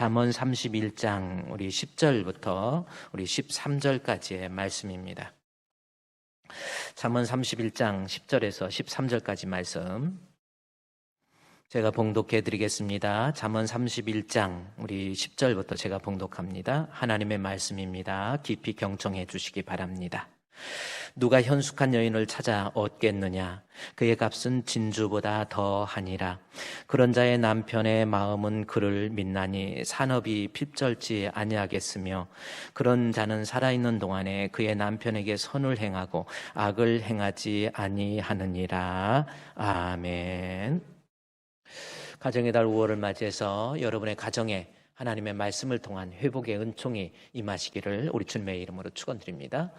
잠언 31장 우리 10절부터 우리 13절까지의 말씀입니다. 잠언 31장 10절에서 13절까지 말씀 제가 봉독해 드리겠습니다. 잠언 31장 우리 10절부터 제가 봉독합니다. 하나님의 말씀입니다. 깊이 경청해 주시기 바랍니다. 누가 현숙한 여인을 찾아 얻겠느냐? 그의 값은 진주보다 더하니라. 그런 자의 남편의 마음은 그를 믿나니 산업이 핍절지 아니하겠으며, 그런 자는 살아있는 동안에 그의 남편에게 선을 행하고 악을 행하지 아니하느니라. 아멘. 가정의 달 5월을 맞이해서 여러분의 가정에 하나님의 말씀을 통한 회복의 은총이 임하시기를 우리 주님의 이름으로 축원드립니다.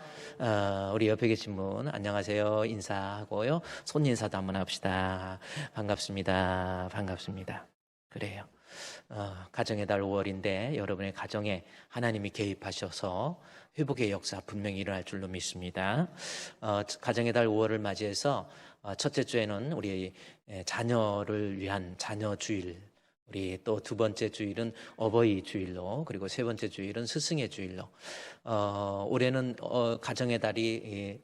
우리 옆에 계신 분 안녕하세요 인사하고요. 손 인사도 한번 합시다. 반갑습니다. 반갑습니다. 그래요. 가정의 달 5월인데 여러분의 가정에 하나님이 개입하셔서 회복의 역사 분명히 일어날 줄로 믿습니다. 가정의 달 5월을 맞이해서 첫째 주에는 우리 자녀를 위한 자녀 주일, 우리 또 두 번째 주일은 어버이 주일로, 그리고 세 번째 주일은 스승의 주일로, 올해는 가정의 달이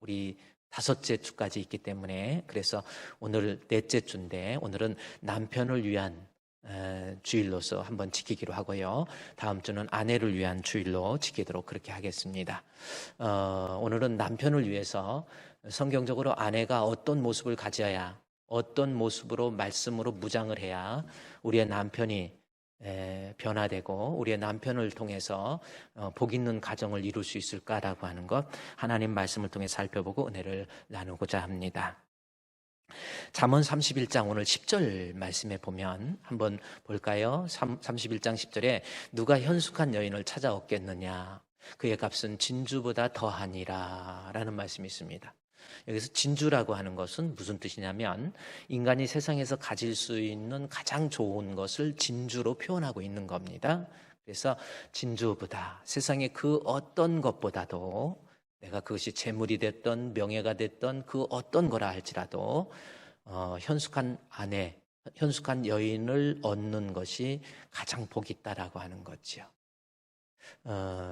우리 다섯째 주까지 있기 때문에, 그래서 오늘 넷째 주인데 오늘은 남편을 위한 주일로서 한번 지키기로 하고요. 다음 주는 아내를 위한 주일로 지키도록 그렇게 하겠습니다. 오늘은 남편을 위해서 성경적으로 아내가 어떤 모습을 가져야, 어떤 모습으로 말씀으로 무장을 해야 우리의 남편이 변화되고 우리의 남편을 통해서 복 있는 가정을 이룰 수 있을까라고 하는 것, 하나님 말씀을 통해 살펴보고 은혜를 나누고자 합니다. 잠언 31장 오늘 10절 말씀에 보면 한번 볼까요? 31장 10절에 누가 현숙한 여인을 찾아 얻겠느냐? 그의 값은 진주보다 더하니라 라는 말씀이 있습니다. 여기서 진주라고 하는 것은 무슨 뜻이냐면, 인간이 세상에서 가질 수 있는 가장 좋은 것을 진주로 표현하고 있는 겁니다. 그래서 진주보다, 세상의 그 어떤 것보다도, 내가 그것이 재물이 됐던 명예가 됐던 그 어떤 거라 할지라도 현숙한 아내, 현숙한 여인을 얻는 것이 가장 복 있다라고 하는 거죠.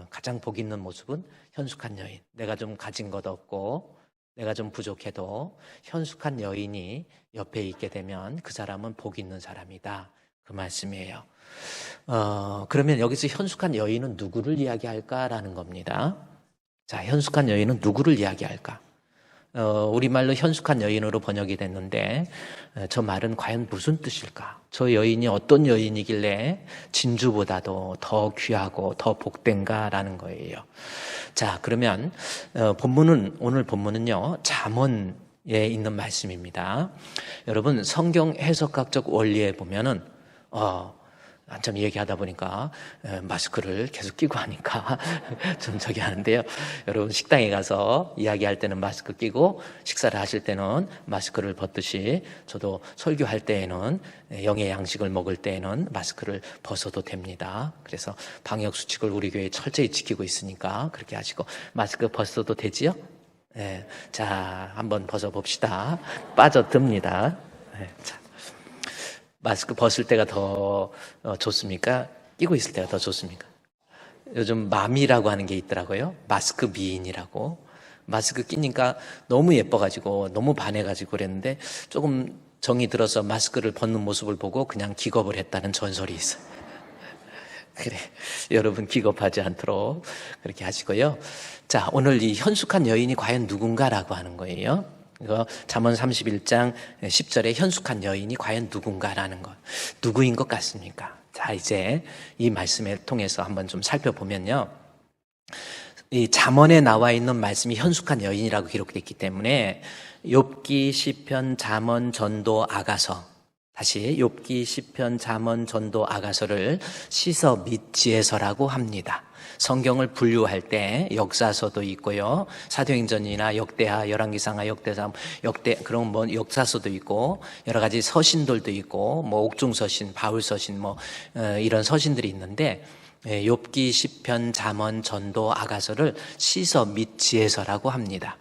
가장 복 있는 모습은 현숙한 여인. 내가 좀 가진 것 없고 내가 좀 부족해도 현숙한 여인이 옆에 있게 되면 그 사람은 복 있는 사람이다, 그 말씀이에요. 그러면 여기서 현숙한 여인은 누구를 이야기할까라는 겁니다. 자, 현숙한 여인은 누구를 이야기할까? 우리말로 현숙한 여인으로 번역이 됐는데 저 말은 과연 무슨 뜻일까? 저 여인이 어떤 여인이길래 진주보다도 더 귀하고 더 복된가라는 거예요. 자, 그러면 오늘 본문은요, 잠언에 있는 말씀입니다. 여러분, 성경 해석학적 원리에 보면은 한참 얘기하다 보니까 마스크를 계속 끼고 하니까 좀 저기 하는데요. 여러분, 식당에 가서 이야기할 때는 마스크 끼고 식사를 하실 때는 마스크를 벗듯이, 저도 설교할 때에는, 영의 양식을 먹을 때에는 마스크를 벗어도 됩니다. 그래서 방역수칙을 우리 교회에 철저히 지키고 있으니까 그렇게 하시고, 마스크 벗어도 되지요? 네. 자, 한번 벗어봅시다. 빠져듭니다. 네. 자, 마스크 벗을 때가 더 좋습니까? 끼고 있을 때가 더 좋습니까? 요즘 마미라고 하는 게 있더라고요. 마스크 미인이라고. 마스크 끼니까 너무 예뻐가지고 너무 반해가지고 그랬는데, 조금 정이 들어서 마스크를 벗는 모습을 보고 그냥 기겁을 했다는 전설이 있어요. 그래, 여러분 기겁하지 않도록 그렇게 하시고요. 자, 오늘 이 현숙한 여인이 과연 누군가라고 하는 거예요. 이거 잠언 31장 10절에 현숙한 여인이 과연 누군가라는 것, 누구인 것 같습니까? 자, 이제 이 말씀을 통해서 한번 좀 살펴보면요, 이 잠언에 나와 있는 말씀이 현숙한 여인이라고 기록되어 있기 때문에 욥기, 시편, 잠언, 전도, 아가서, 다시 욥기, 시편, 잠언, 전도, 아가서를 시서 및 지혜서라고 합니다. 성경을 분류할 때 역사서도 있고요, 사도행전이나 역대하, 열왕기상하, 역대상, 그런 뭐 역사서도 있고, 여러 가지 서신들도 있고, 뭐 옥중서신, 바울서신, 뭐 이런 서신들이 있는데, 욥기, 시편, 잠언, 전도, 아가서를 시서 및 지혜서라고 합니다.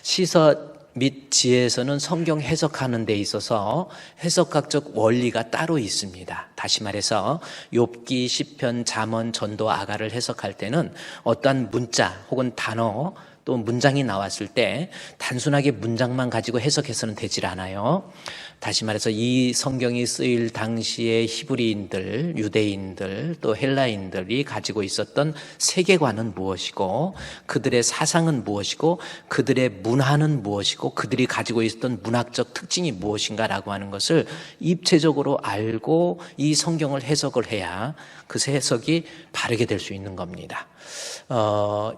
시서 및 지혜에서는 성경 해석하는 데 있어서 해석학적 원리가 따로 있습니다. 다시 말해서 욥기, 시편, 잠언, 전도, 아가를 해석할 때는 어떠한 문자 혹은 단어 또 문장이 나왔을 때 단순하게 문장만 가지고 해석해서는 되질 않아요. 다시 말해서 이 성경이 쓰일 당시의 히브리인들, 유대인들, 또 헬라인들이 가지고 있었던 세계관은 무엇이고 그들의 사상은 무엇이고 그들의 문화는 무엇이고 그들이 가지고 있었던 문학적 특징이 무엇인가라고 하는 것을 입체적으로 알고 이 성경을 해석을 해야 그 해석이 바르게 될 수 있는 겁니다.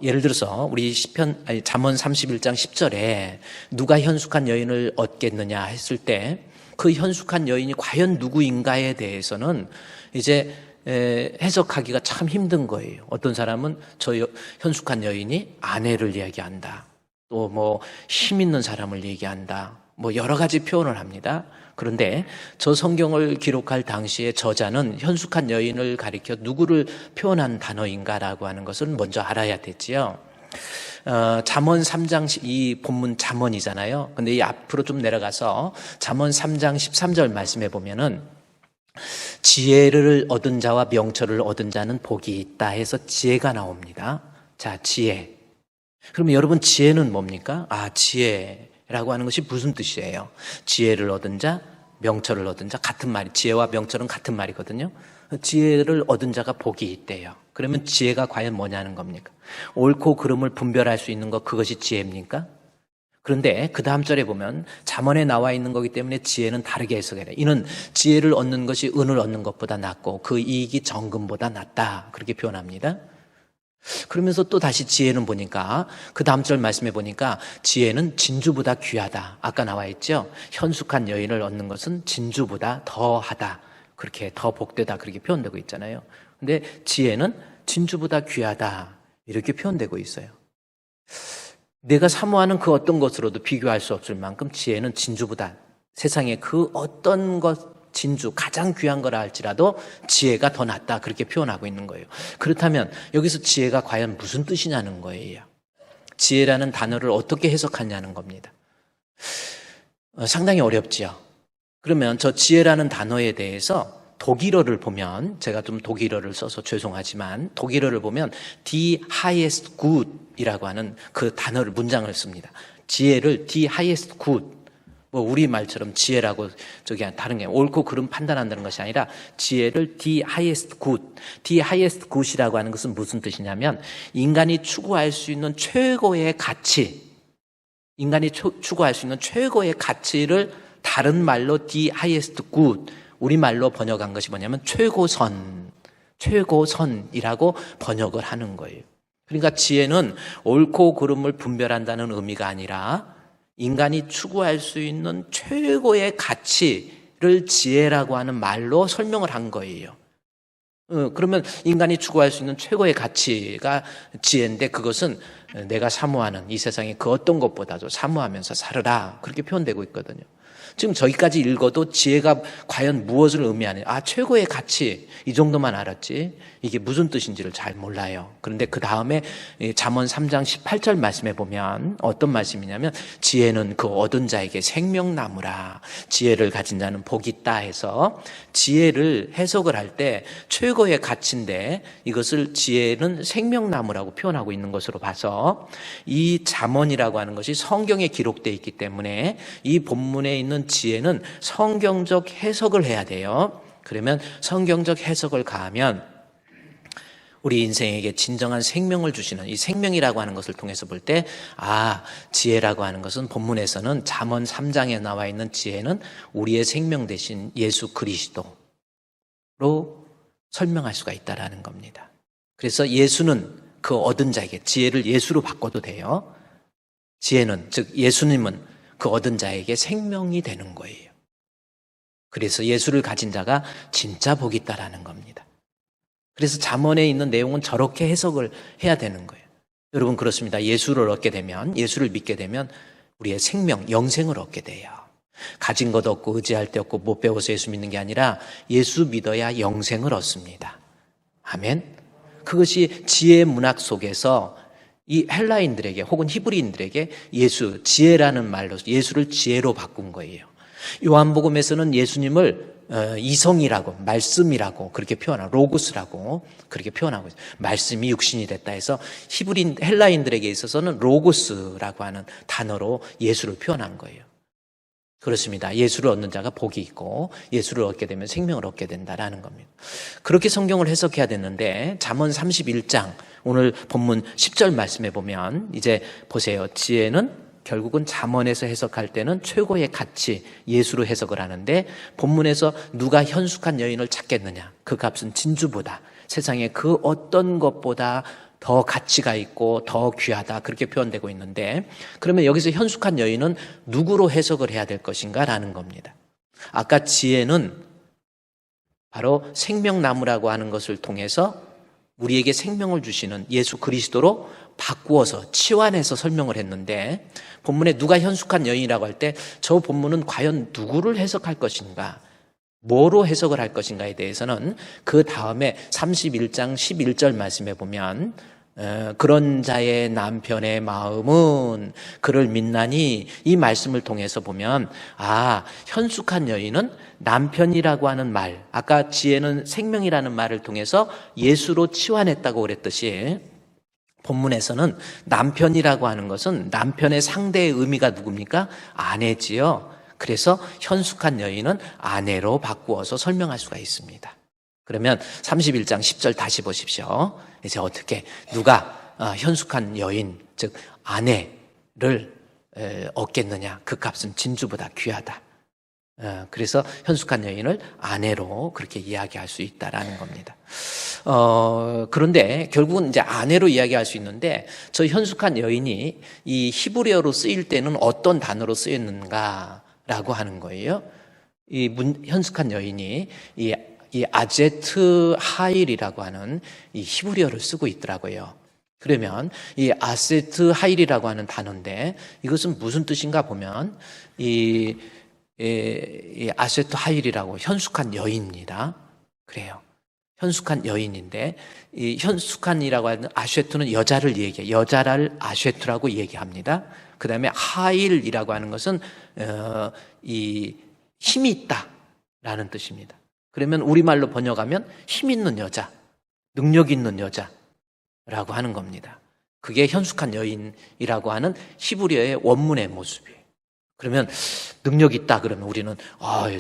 예를 들어서 우리 잠언 31장 10절에 누가 현숙한 여인을 얻겠느냐 했을 때 그 현숙한 여인이 과연 누구인가에 대해서는 이제 해석하기가 참 힘든 거예요. 어떤 사람은 저 현숙한 여인이 아내를 이야기한다. 또 뭐 힘 있는 사람을 얘기한다. 뭐 여러 가지 표현을 합니다. 그런데 저 성경을 기록할 당시에 저자는 현숙한 여인을 가리켜 누구를 표현한 단어인가라고 하는 것을 먼저 알아야 되지요. 잠언 3장, 이 본문 잠언이잖아요. 근데 이 앞으로 좀 내려가서 잠언 3장 13절 말씀해 보면은 지혜를 얻은 자와 명철을 얻은 자는 복이 있다 해서 지혜가 나옵니다. 자, 지혜. 그러면 여러분 지혜는 뭡니까? 지혜라고 하는 것이 무슨 뜻이에요? 지혜를 얻은 자, 명철을 얻은 자 같은 말이, 지혜와 명철은 같은 말이거든요. 지혜를 얻은 자가 복이 있대요. 그러면 지혜가 과연 뭐냐는 겁니까? 옳고 그름을 분별할 수 있는 것, 그것이 지혜입니까? 그런데 그 다음 절에 보면 잠언에 나와 있는 거기 때문에 지혜는 다르게 해석해요. 이는 지혜를 얻는 것이 은을 얻는 것보다 낫고 그 이익이 정금보다 낫다, 그렇게 표현합니다. 그러면서 또 다시 지혜는 보니까 그 다음 절 말씀해 보니까 지혜는 진주보다 귀하다. 아까 나와 있죠. 현숙한 여인을 얻는 것은 진주보다 더하다, 그렇게 더 복되다, 그렇게 표현되고 있잖아요. 근데 지혜는 진주보다 귀하다, 이렇게 표현되고 있어요. 내가 사모하는 그 어떤 것으로도 비교할 수 없을 만큼 지혜는 진주보다, 세상에 그 어떤 것, 진주, 가장 귀한 거라 할지라도 지혜가 더 낫다, 그렇게 표현하고 있는 거예요. 그렇다면 여기서 지혜가 과연 무슨 뜻이냐는 거예요. 지혜라는 단어를 어떻게 해석하냐는 겁니다. 상당히 어렵지요. 그러면 저 지혜라는 단어에 대해서 독일어를 보면, 제가 좀 독일어를 써서 죄송하지만 독일어를 보면 die highest good 이라고 하는 그 단어를, 문장을 씁니다. 지혜를 die highest good, 뭐 우리말처럼 지혜라고 저기 다른 게 옳고 그름 판단한다는 것이 아니라 지혜를 die highest good, die highest good이라고 하는 것은 무슨 뜻이냐면 인간이 추구할 수 있는 최고의 가치, 인간이 추구할 수 있는 최고의 가치를 다른 말로 die highest good, 우리말로 번역한 것이 뭐냐면 최고선, 최고선이라고 번역을 하는 거예요. 그러니까 지혜는 옳고 그름을 분별한다는 의미가 아니라 인간이 추구할 수 있는 최고의 가치를 지혜라고 하는 말로 설명을 한 거예요. 그러면 인간이 추구할 수 있는 최고의 가치가 지혜인데 그것은 내가 사모하는 이 세상의 그 어떤 것보다도 사모하면서 살으라, 그렇게 표현되고 있거든요. 지금 저기까지 읽어도 지혜가 과연 무엇을 의미하느냐, 최고의 가치, 이 정도만 알았지 이게 무슨 뜻인지를 잘 몰라요. 그런데 그 다음에 잠언 3장 18절 말씀에 보면 어떤 말씀이냐면 지혜는 그 얻은 자에게 생명나무라, 지혜를 가진 자는 복이 있다 해서 지혜를 해석을 할 때 최고의 가치인데 이것을 지혜는 생명나무라고 표현하고 있는 것으로 봐서 이 잠언이라고 하는 것이 성경에 기록되어 있기 때문에 이 본문에 있는 지혜는 성경적 해석을 해야 돼요. 그러면 성경적 해석을 가하면 우리 인생에게 진정한 생명을 주시는 이 생명이라고 하는 것을 통해서 볼 때 지혜라고 하는 것은 본문에서는 잠언 3장에 나와 있는 지혜는 우리의 생명 대신 예수 그리스도로 설명할 수가 있다라는 겁니다. 그래서 예수는 그 얻은 자에게, 지혜를 예수로 바꿔도 돼요. 지혜는, 즉 예수님은 그 얻은 자에게 생명이 되는 거예요. 그래서 예수를 가진 자가 진짜 복이 있다라는 겁니다. 그래서 잠언에 있는 내용은 저렇게 해석을 해야 되는 거예요. 여러분 그렇습니다. 예수를 얻게 되면, 예수를 믿게 되면 우리의 생명, 영생을 얻게 돼요. 가진 것 없고 의지할 데 없고 못 배워서 예수 믿는 게 아니라 예수 믿어야 영생을 얻습니다. 아멘. 그것이 지혜의 문학 속에서 이 헬라인들에게 혹은 히브리인들에게 예수, 지혜라는 말로 예수를 지혜로 바꾼 거예요. 요한복음에서는 예수님을 이성이라고, 말씀이라고 그렇게 표현하고, 로고스라고 그렇게 표현하고 있어요. 말씀이 육신이 됐다 해서 히브리인, 헬라인들에게 있어서는 로고스라고 하는 단어로 예수를 표현한 거예요. 그렇습니다. 예수를 얻는 자가 복이 있고 예수를 얻게 되면 생명을 얻게 된다라는 겁니다. 그렇게 성경을 해석해야 되는데 잠언 31장 오늘 본문 10절 말씀해 보면 이제 보세요. 지혜는 결국은 잠언에서 해석할 때는 최고의 가치 예수로 해석을 하는데 본문에서 누가 현숙한 여인을 찾겠느냐. 그 값은 진주보다 세상에 그 어떤 것보다 더 가치가 있고 더 귀하다 그렇게 표현되고 있는데 그러면 여기서 현숙한 여인은 누구로 해석을 해야 될 것인가 라는 겁니다. 아까 지혜는 바로 생명나무라고 하는 것을 통해서 우리에게 생명을 주시는 예수 그리스도로 바꾸어서 치환해서 설명을 했는데 본문에 누가 현숙한 여인이라고 할 때 저 본문은 과연 누구를 해석할 것인가 뭐로 해석을 할 것인가에 대해서는 그 다음에 31장 11절 말씀에 보면 그런 자의 남편의 마음은 그를 믿나니 이 말씀을 통해서 보면 현숙한 여인은 남편이라고 하는 말 아까 지혜는 생명이라는 말을 통해서 예수로 치환했다고 그랬듯이 본문에서는 남편이라고 하는 것은 남편의 상대의 의미가 누굽니까? 아내지요. 그래서 현숙한 여인은 아내로 바꾸어서 설명할 수가 있습니다. 그러면 31장 10절 다시 보십시오. 이제 어떻게 누가 현숙한 여인 즉 아내를 얻겠느냐. 그 값은 진주보다 귀하다. 그래서 현숙한 여인을 아내로 그렇게 이야기할 수 있다라는 겁니다. 그런데 결국은 이제 아내로 이야기할 수 있는데 저 현숙한 여인이 이 히브리어로 쓰일 때는 어떤 단어로 쓰였는가라고 하는 거예요. 현숙한 여인이 이 아제트 하일이라고 하는 이 히브리어를 쓰고 있더라고요. 그러면 이 아세트 하일이라고 하는 단어인데 이것은 무슨 뜻인가 보면 이 아세트 하일이라고 현숙한 여인입니다. 그래요. 현숙한 여인인데 이 현숙한이라고 하는 아쉐트는 여자를 얘기해요. 여자를 아쉐트라고 얘기합니다. 그 다음에 하일이라고 하는 것은 이 힘이 있다라는 뜻입니다. 그러면 우리말로 번역하면 힘 있는 여자, 능력 있는 여자라고 하는 겁니다. 그게 현숙한 여인이라고 하는 히브리어의 원문의 모습이에요. 그러면 능력 있다 그러면 우리는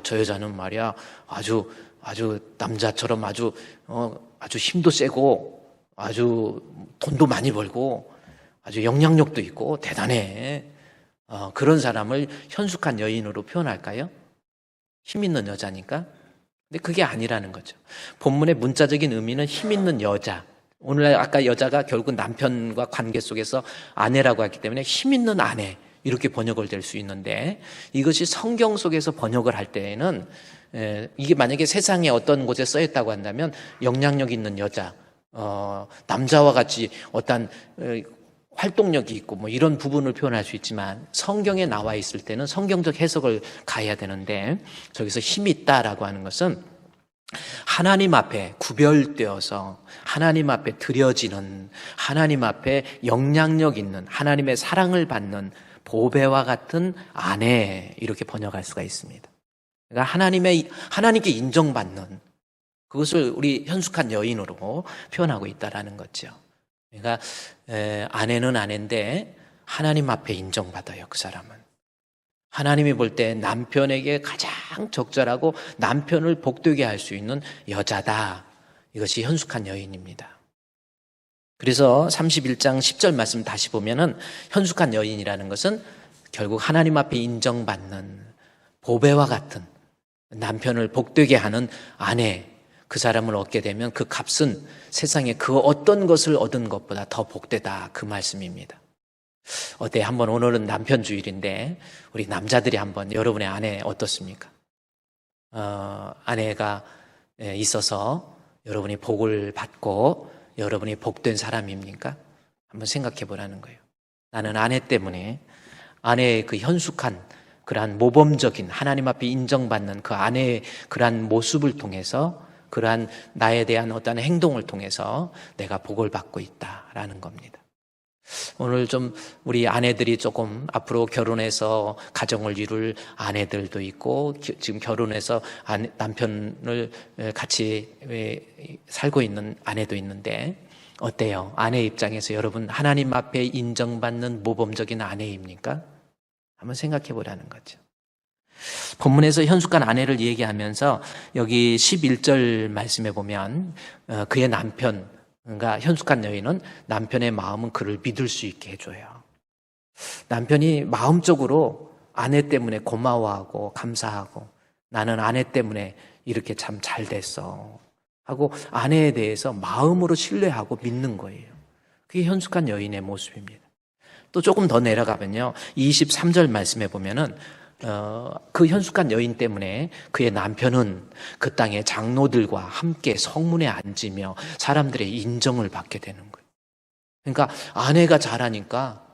저 여자는 말이야 아주 남자처럼 아주 힘도 세고 아주 돈도 많이 벌고 아주 영향력도 있고 대단해. 그런 사람을 현숙한 여인으로 표현할까요? 힘 있는 여자니까. 근데 그게 아니라는 거죠. 본문의 문자적인 의미는 힘 있는 여자. 오늘날 아까 여자가 결국 남편과 관계 속에서 아내라고 했기 때문에 힘 있는 아내 이렇게 번역을 될 수 있는데 이것이 성경 속에서 번역을 할 때에는 이게 만약에 세상에 어떤 곳에 써있다고 한다면 영향력 있는 여자, 남자와 같이 어떤 활동력이 있고 뭐 이런 부분을 표현할 수 있지만 성경에 나와 있을 때는 성경적 해석을 가해야 되는데 저기서 힘이 있다라고 하는 것은 하나님 앞에 구별되어서 하나님 앞에 드려지는 하나님 앞에 영향력 있는 하나님의 사랑을 받는 보배와 같은 아내 이렇게 번역할 수가 있습니다. 그러니까 하나님께 인정받는 그것을 우리 현숙한 여인으로 표현하고 있다라는 거죠. 그러니까 아내는 아내인데 하나님 앞에 인정받아요. 그 사람은 하나님이 볼 때 남편에게 가장 적절하고 남편을 복되게 할 수 있는 여자다. 이것이 현숙한 여인입니다. 그래서 31장 10절 말씀 다시 보면은 현숙한 여인이라는 것은 결국 하나님 앞에 인정받는 보배와 같은 남편을 복되게 하는 아내, 그 사람을 얻게 되면 그 값은 세상에 그 어떤 것을 얻은 것보다 더 복되다. 그 말씀입니다. 어때? 한번 오늘은 남편 주일인데 우리 남자들이 한번 여러분의 아내 어떻습니까? 아내가 있어서 여러분이 복을 받고 여러분이 복된 사람입니까? 한번 생각해 보라는 거예요. 나는 아내 때문에 아내의 그 현숙한 그러한 모범적인 하나님 앞에 인정받는 그 아내의 그러한 모습을 통해서 그러한 나에 대한 어떤 행동을 통해서 내가 복을 받고 있다라는 겁니다. 오늘 좀 우리 아내들이 조금 앞으로 결혼해서 가정을 이룰 아내들도 있고 지금 결혼해서 남편을 같이 살고 있는 아내도 있는데 어때요? 아내 입장에서 여러분 하나님 앞에 인정받는 모범적인 아내입니까? 한번 생각해 보라는 거죠. 본문에서 현숙한 아내를 얘기하면서 여기 11절 말씀에 보면 그의 남편, 그러니까 현숙한 여인은 남편의 마음은 그를 믿을 수 있게 해줘요. 남편이 마음적으로 아내 때문에 고마워하고 감사하고 나는 아내 때문에 이렇게 참 잘 됐어 하고 아내에 대해서 마음으로 신뢰하고 믿는 거예요. 그게 현숙한 여인의 모습입니다. 또 조금 더 내려가면요, 23절 말씀에 보면은 그 현숙한 여인 때문에 그의 남편은 그 땅의 장로들과 함께 성문에 앉으며 사람들의 인정을 받게 되는 거예요. 그러니까 아내가 잘하니까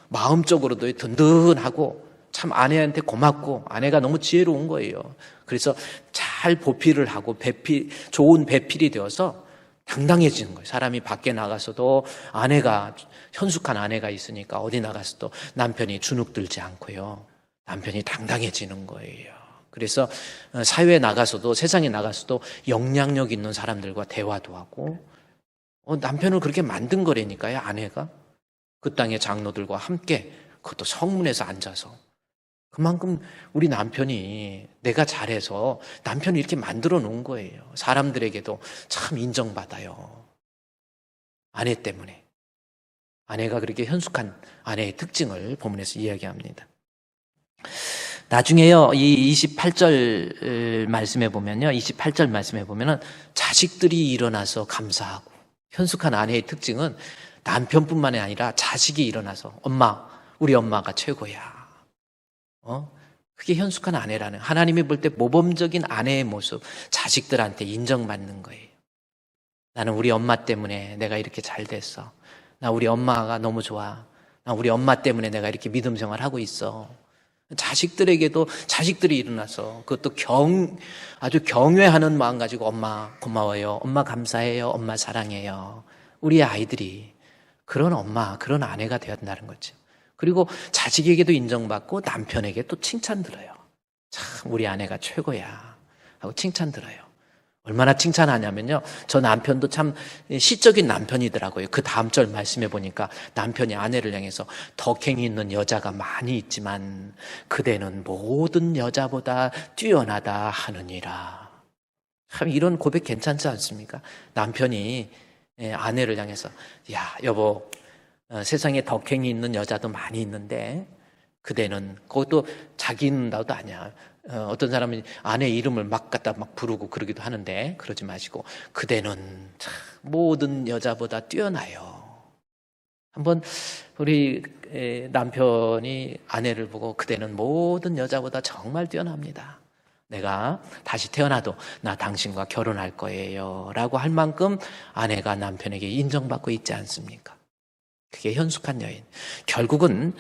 마음적으로도 든든하고 참 아내한테 고맙고 아내가 너무 지혜로운 거예요. 그래서 잘 보필을 하고 좋은 배필이 되어서 당당해지는 거예요. 사람이 밖에 나가서도 현숙한 아내가 있으니까 어디 나가서도 남편이 주눅들지 않고요. 남편이 당당해지는 거예요. 그래서 사회에 나가서도 세상에 나가서도 영향력 있는 사람들과 대화도 하고 남편을 그렇게 만든 거라니까요. 아내가 그 땅의 장로들과 함께 그것도 성문에서 앉아서 그만큼 우리 남편이 내가 잘해서 남편을 이렇게 만들어 놓은 거예요. 사람들에게도 참 인정받아요. 아내 때문에. 아내가 그렇게 현숙한 아내의 특징을 본문에서 이야기합니다. 나중에요, 이 28절 말씀에 보면요, 28절 말씀에 보면은 자식들이 일어나서 감사하고, 현숙한 아내의 특징은 남편뿐만이 아니라 자식이 일어나서 우리 엄마가 최고야. 그게 현숙한 아내라는, 하나님이 볼 때 모범적인 아내의 모습, 자식들한테 인정받는 거예요. 나는 우리 엄마 때문에 내가 이렇게 잘 됐어. 나 우리 엄마가 너무 좋아. 나 우리 엄마 때문에 내가 이렇게 믿음 생활하고 있어. 자식들에게도 자식들이 일어나서 그것도 아주 경외하는 마음 가지고 엄마 고마워요. 엄마 감사해요. 엄마 사랑해요. 우리 아이들이 그런 엄마, 그런 아내가 되었다는 거죠. 그리고 자식에게도 인정받고 남편에게 또 칭찬 들어요. 참 우리 아내가 최고야 하고 칭찬 들어요. 얼마나 칭찬하냐면요, 저 남편도 참 시적인 남편이더라고요. 그 다음 절 말씀해 보니까 남편이 아내를 향해서 덕행이 있는 여자가 많이 있지만 그대는 모든 여자보다 뛰어나다 하느니라. 참 이런 고백 괜찮지 않습니까? 남편이 아내를 향해서 야 여보, 세상에 덕행이 있는 여자도 많이 있는데 그대는, 그것도 자기 있는다도 아니야. 어떤 사람은 아내 이름을 막 갖다 막 부르고 그러기도 하는데 그러지 마시고 그대는 참 모든 여자보다 뛰어나요. 한번 우리 남편이 아내를 보고 그대는 모든 여자보다 정말 뛰어납니다. 내가 다시 태어나도 나 당신과 결혼할 거예요 라고 할 만큼 아내가 남편에게 인정받고 있지 않습니까? 그게 현숙한 여인. 결국은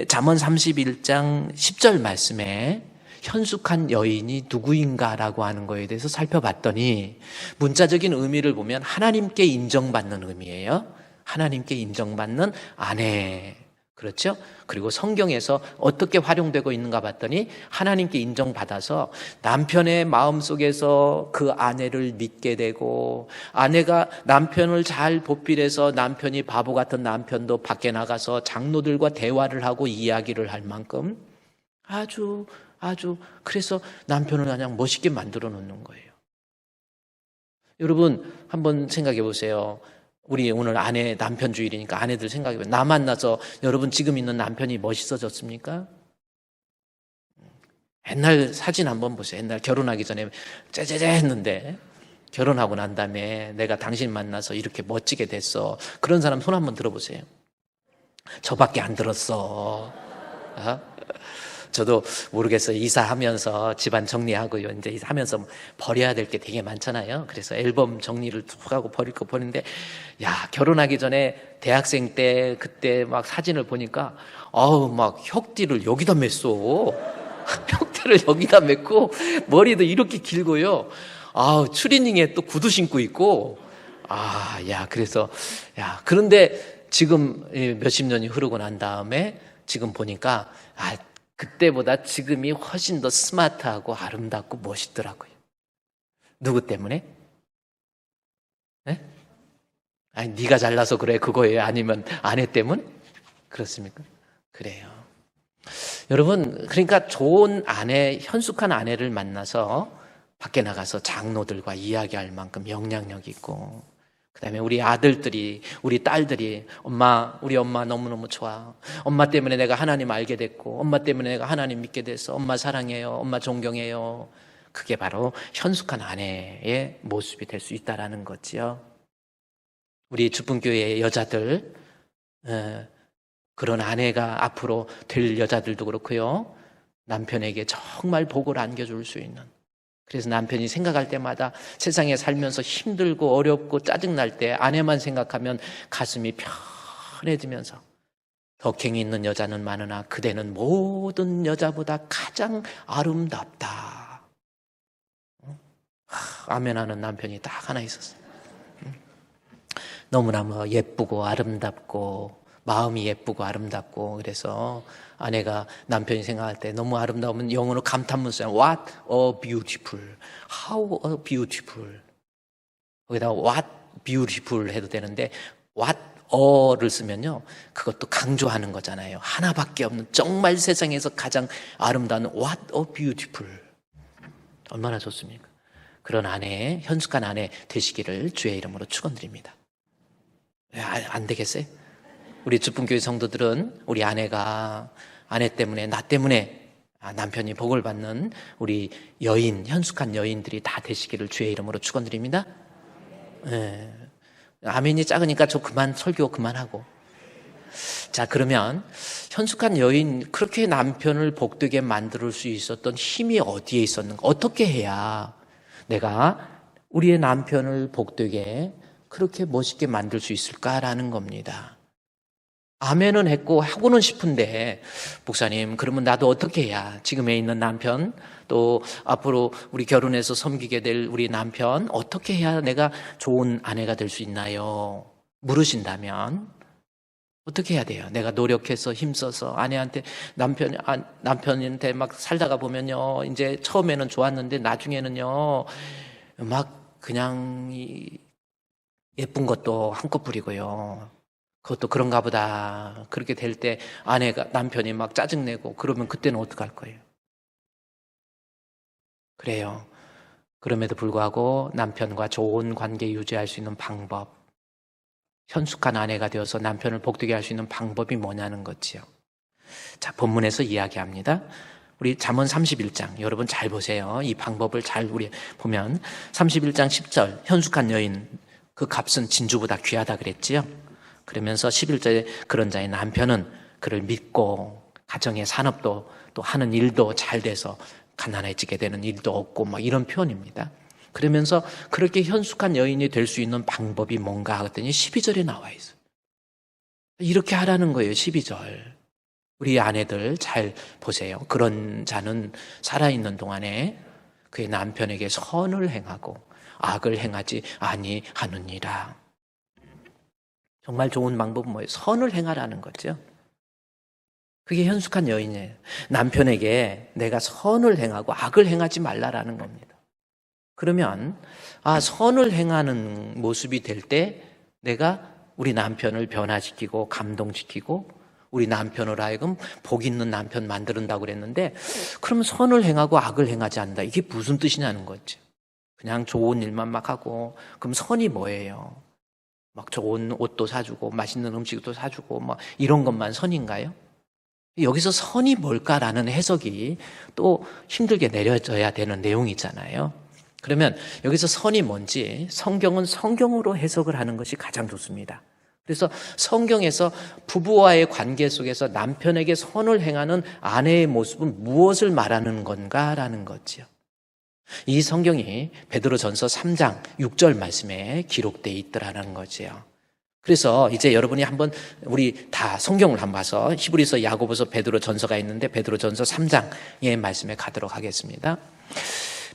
잠언 31장 10절 말씀에 현숙한 여인이 누구인가라고 하는 거에 대해서 살펴봤더니 문자적인 의미를 보면 하나님께 인정받는 의미예요. 하나님께 인정받는 아내. 그렇죠? 그리고 성경에서 어떻게 활용되고 있는가 봤더니 하나님께 인정받아서 남편의 마음속에서 그 아내를 믿게 되고, 아내가 남편을 잘 보필해서 남편이 바보 같은 남편도 밖에 나가서 장로들과 대화를 하고 이야기를 할 만큼 아주 그래서 남편을 그냥 멋있게 만들어 놓는 거예요. 여러분 한번 생각해 보세요. 우리 오늘 남편 주일이니까 아내들 생각해 보세요. 나 만나서 여러분 지금 있는 남편이 멋있어졌습니까? 옛날 사진 한번 보세요. 옛날 결혼하기 전에 째째째 했는데 결혼하고 난 다음에 내가 당신 만나서 이렇게 멋지게 됐어. 그런 사람 손 한번 들어보세요. 저밖에 안 들었어. 저도 모르겠어요. 이사하면서 집안 정리하고 이제 하면서 버려야 될 게 되게 많잖아요. 그래서 앨범 정리를 툭 하고 버릴 거 버리는데, 야, 결혼하기 전에 대학생 때 그때 막 사진을 보니까 막 혁띠를 여기다 맸어. 혁띠를 여기다 맸고 머리도 이렇게 길고요. 추리닝에 또 구두 신고 있고. 그래서 그런데 지금 몇십 년이 흐르고 난 다음에 지금 보니까 그때보다 지금이 훨씬 더 스마트하고 아름답고 멋있더라고요. 누구 때문에? 네? 네가 잘나서 그래 그거예요? 아니면 아내 때문? 그렇습니까? 그래요. 여러분, 그러니까 좋은 아내, 현숙한 아내를 만나서 밖에 나가서 장로들과 이야기할 만큼 영향력 있고, 그 다음에 우리 아들들이, 우리 딸들이 우리 엄마 너무너무 좋아. 엄마 때문에 내가 하나님 알게 됐고, 엄마 때문에 내가 하나님 믿게 돼서 엄마 사랑해요. 엄마 존경해요. 그게 바로 현숙한 아내의 모습이 될 수 있다라는 거지요. 우리 주분교회의 여자들, 그런 아내가 앞으로 될 여자들도 그렇고요. 남편에게 정말 복을 안겨줄 수 있는, 그래서 남편이 생각할 때마다 세상에 살면서 힘들고 어렵고 짜증날 때 아내만 생각하면 가슴이 편해지면서 덕행이 있는 여자는 많으나 그대는 모든 여자보다 가장 아름답다. 아멘하는 남편이 딱 하나 있었어요. 너무나 예쁘고 아름답고 마음이 예쁘고 아름답고, 그래서 아내가 남편이 생각할 때 너무 아름다우면 영어로 감탄문 써요. What a beautiful, how a beautiful. 거기다가 what beautiful 해도 되는데 what a를 쓰면요, 그것도 강조하는 거잖아요. 하나밖에 없는 정말 세상에서 가장 아름다운 what a beautiful. 얼마나 좋습니까? 그런 아내, 현숙한 아내 되시기를 주의 이름으로 축원드립니다. 안 되겠어요? 우리 주분교회 성도들은 우리 아내 때문에, 나 때문에 남편이 복을 받는 우리 여인, 현숙한 여인들이 다 되시기를 주의 이름으로 축원드립니다. 네. 아멘이 작으니까 저 설교 그만하고. 자, 그러면 현숙한 여인, 그렇게 남편을 복되게 만들 수 있었던 힘이 어디에 있었는가? 어떻게 해야 내가 우리의 남편을 복되게 그렇게 멋있게 만들 수 있을까라는 겁니다. 아멘은 했고 하고는 싶은데, 목사님, 그러면 나도 어떻게 해야 지금에 있는 남편, 또 앞으로 우리 결혼해서 섬기게 될 우리 남편, 어떻게 해야 내가 좋은 아내가 될 수 있나요? 물으신다면 어떻게 해야 돼요? 내가 노력해서 힘써서 아내한테, 남편한테 막 살다가 보면요, 이제 처음에는 좋았는데 나중에는요 막 그냥 예쁜 것도 한꺼풀이고요. 그것도 그런가 보다. 그렇게 될 때 남편이 막 짜증내고 그러면 그때는 어떡할 거예요? 그래요. 그럼에도 불구하고 남편과 좋은 관계 유지할 수 있는 방법, 현숙한 아내가 되어서 남편을 복되게 할 수 있는 방법이 뭐냐는 거지요. 자, 본문에서 이야기합니다. 우리 잠언 31장, 여러분 잘 보세요. 이 방법을 잘 우리 보면 31장 10절, 현숙한 여인, 그 값은 진주보다 귀하다 그랬지요. 그러면서 11절에 그런 자의 남편은 그를 믿고 가정의 산업도 또 하는 일도 잘 돼서 가난해지게 되는 일도 없고 막 이런 표현입니다. 그러면서 그렇게 현숙한 여인이 될 수 있는 방법이 뭔가 하더니 12절에 나와 있어요. 이렇게 하라는 거예요. 12절. 우리 아내들 잘 보세요. 그런 자는 살아있는 동안에 그의 남편에게 선을 행하고 악을 행하지 아니하느니라. 정말 좋은 방법은 뭐예요? 선을 행하라는 거죠. 그게 현숙한 여인이에요. 남편에게 내가 선을 행하고 악을 행하지 말라라는 겁니다. 그러면 선을 행하는 모습이 될 때 내가 우리 남편을 변화시키고 감동시키고 우리 남편으로 하여금 복 있는 남편 만든다고 그랬는데, 그러면 선을 행하고 악을 행하지 않는다. 이게 무슨 뜻이냐는 거죠. 그냥 좋은 일만 막 하고, 그럼 선이 뭐예요? 막 좋은 옷도 사주고 맛있는 음식도 사주고 막 이런 것만 선인가요? 여기서 선이 뭘까라는 해석이 또 힘들게 내려져야 되는 내용이잖아요. 그러면 여기서 선이 뭔지 성경은 성경으로 해석을 하는 것이 가장 좋습니다. 그래서 성경에서 부부와의 관계 속에서 남편에게 선을 행하는 아내의 모습은 무엇을 말하는 건가라는 거죠. 이 성경이 베드로전서 3장 6절 말씀에 기록되어 있더라는 거지요. 그래서 이제 여러분이 한번 우리 다 성경을 한번 봐서 히브리서, 야고보서, 베드로전서가 있는데 베드로전서 3장의 말씀에 가도록 하겠습니다.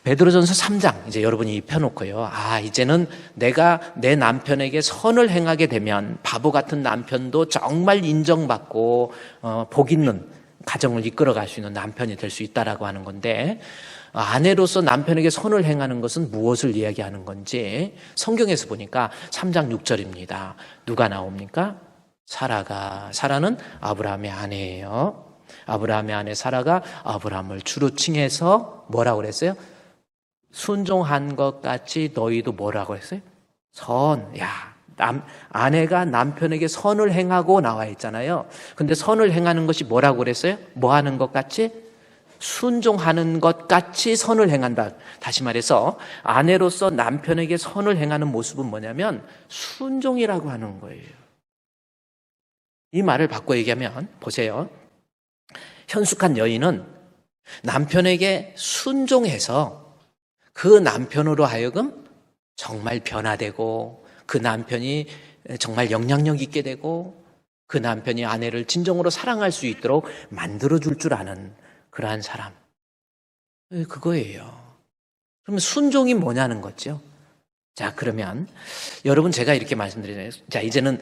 베드로전서 3장 이제 여러분이 펴놓고요. 이제는 내가 내 남편에게 선을 행하게 되면 바보 같은 남편도 정말 인정받고 복 있는 가정을 이끌어갈 수 있는 남편이 될 수 있다라고 하는 건데, 아내로서 남편에게 선을 행하는 것은 무엇을 이야기하는 건지 성경에서 보니까 3장 6절입니다. 누가 나옵니까? 사라는 아브라함의 아내예요. 아브라함의 아내 사라가 아브라함을 주로 칭해서 뭐라고 그랬어요? 순종한 것 같이 너희도 뭐라고 했어요? 아내가 남편에게 선을 행하고 나와 있잖아요. 근데 선을 행하는 것이 뭐라고 그랬어요? 뭐 하는 것 같이? 순종하는 것 같이 선을 행한다. 다시 말해서 아내로서 남편에게 선을 행하는 모습은 뭐냐면 순종이라고 하는 거예요. 이 말을 바꿔 얘기하면 보세요. 현숙한 여인은 남편에게 순종해서 그 남편으로 하여금 정말 변화되고, 그 남편이 정말 영향력 있게 되고, 그 남편이 아내를 진정으로 사랑할 수 있도록 만들어줄 줄 아는 그러한 사람. 그거예요. 그러면 순종이 뭐냐는 거죠. 자, 그러면 여러분, 제가 이렇게 말씀드리잖아요. 자, 이제는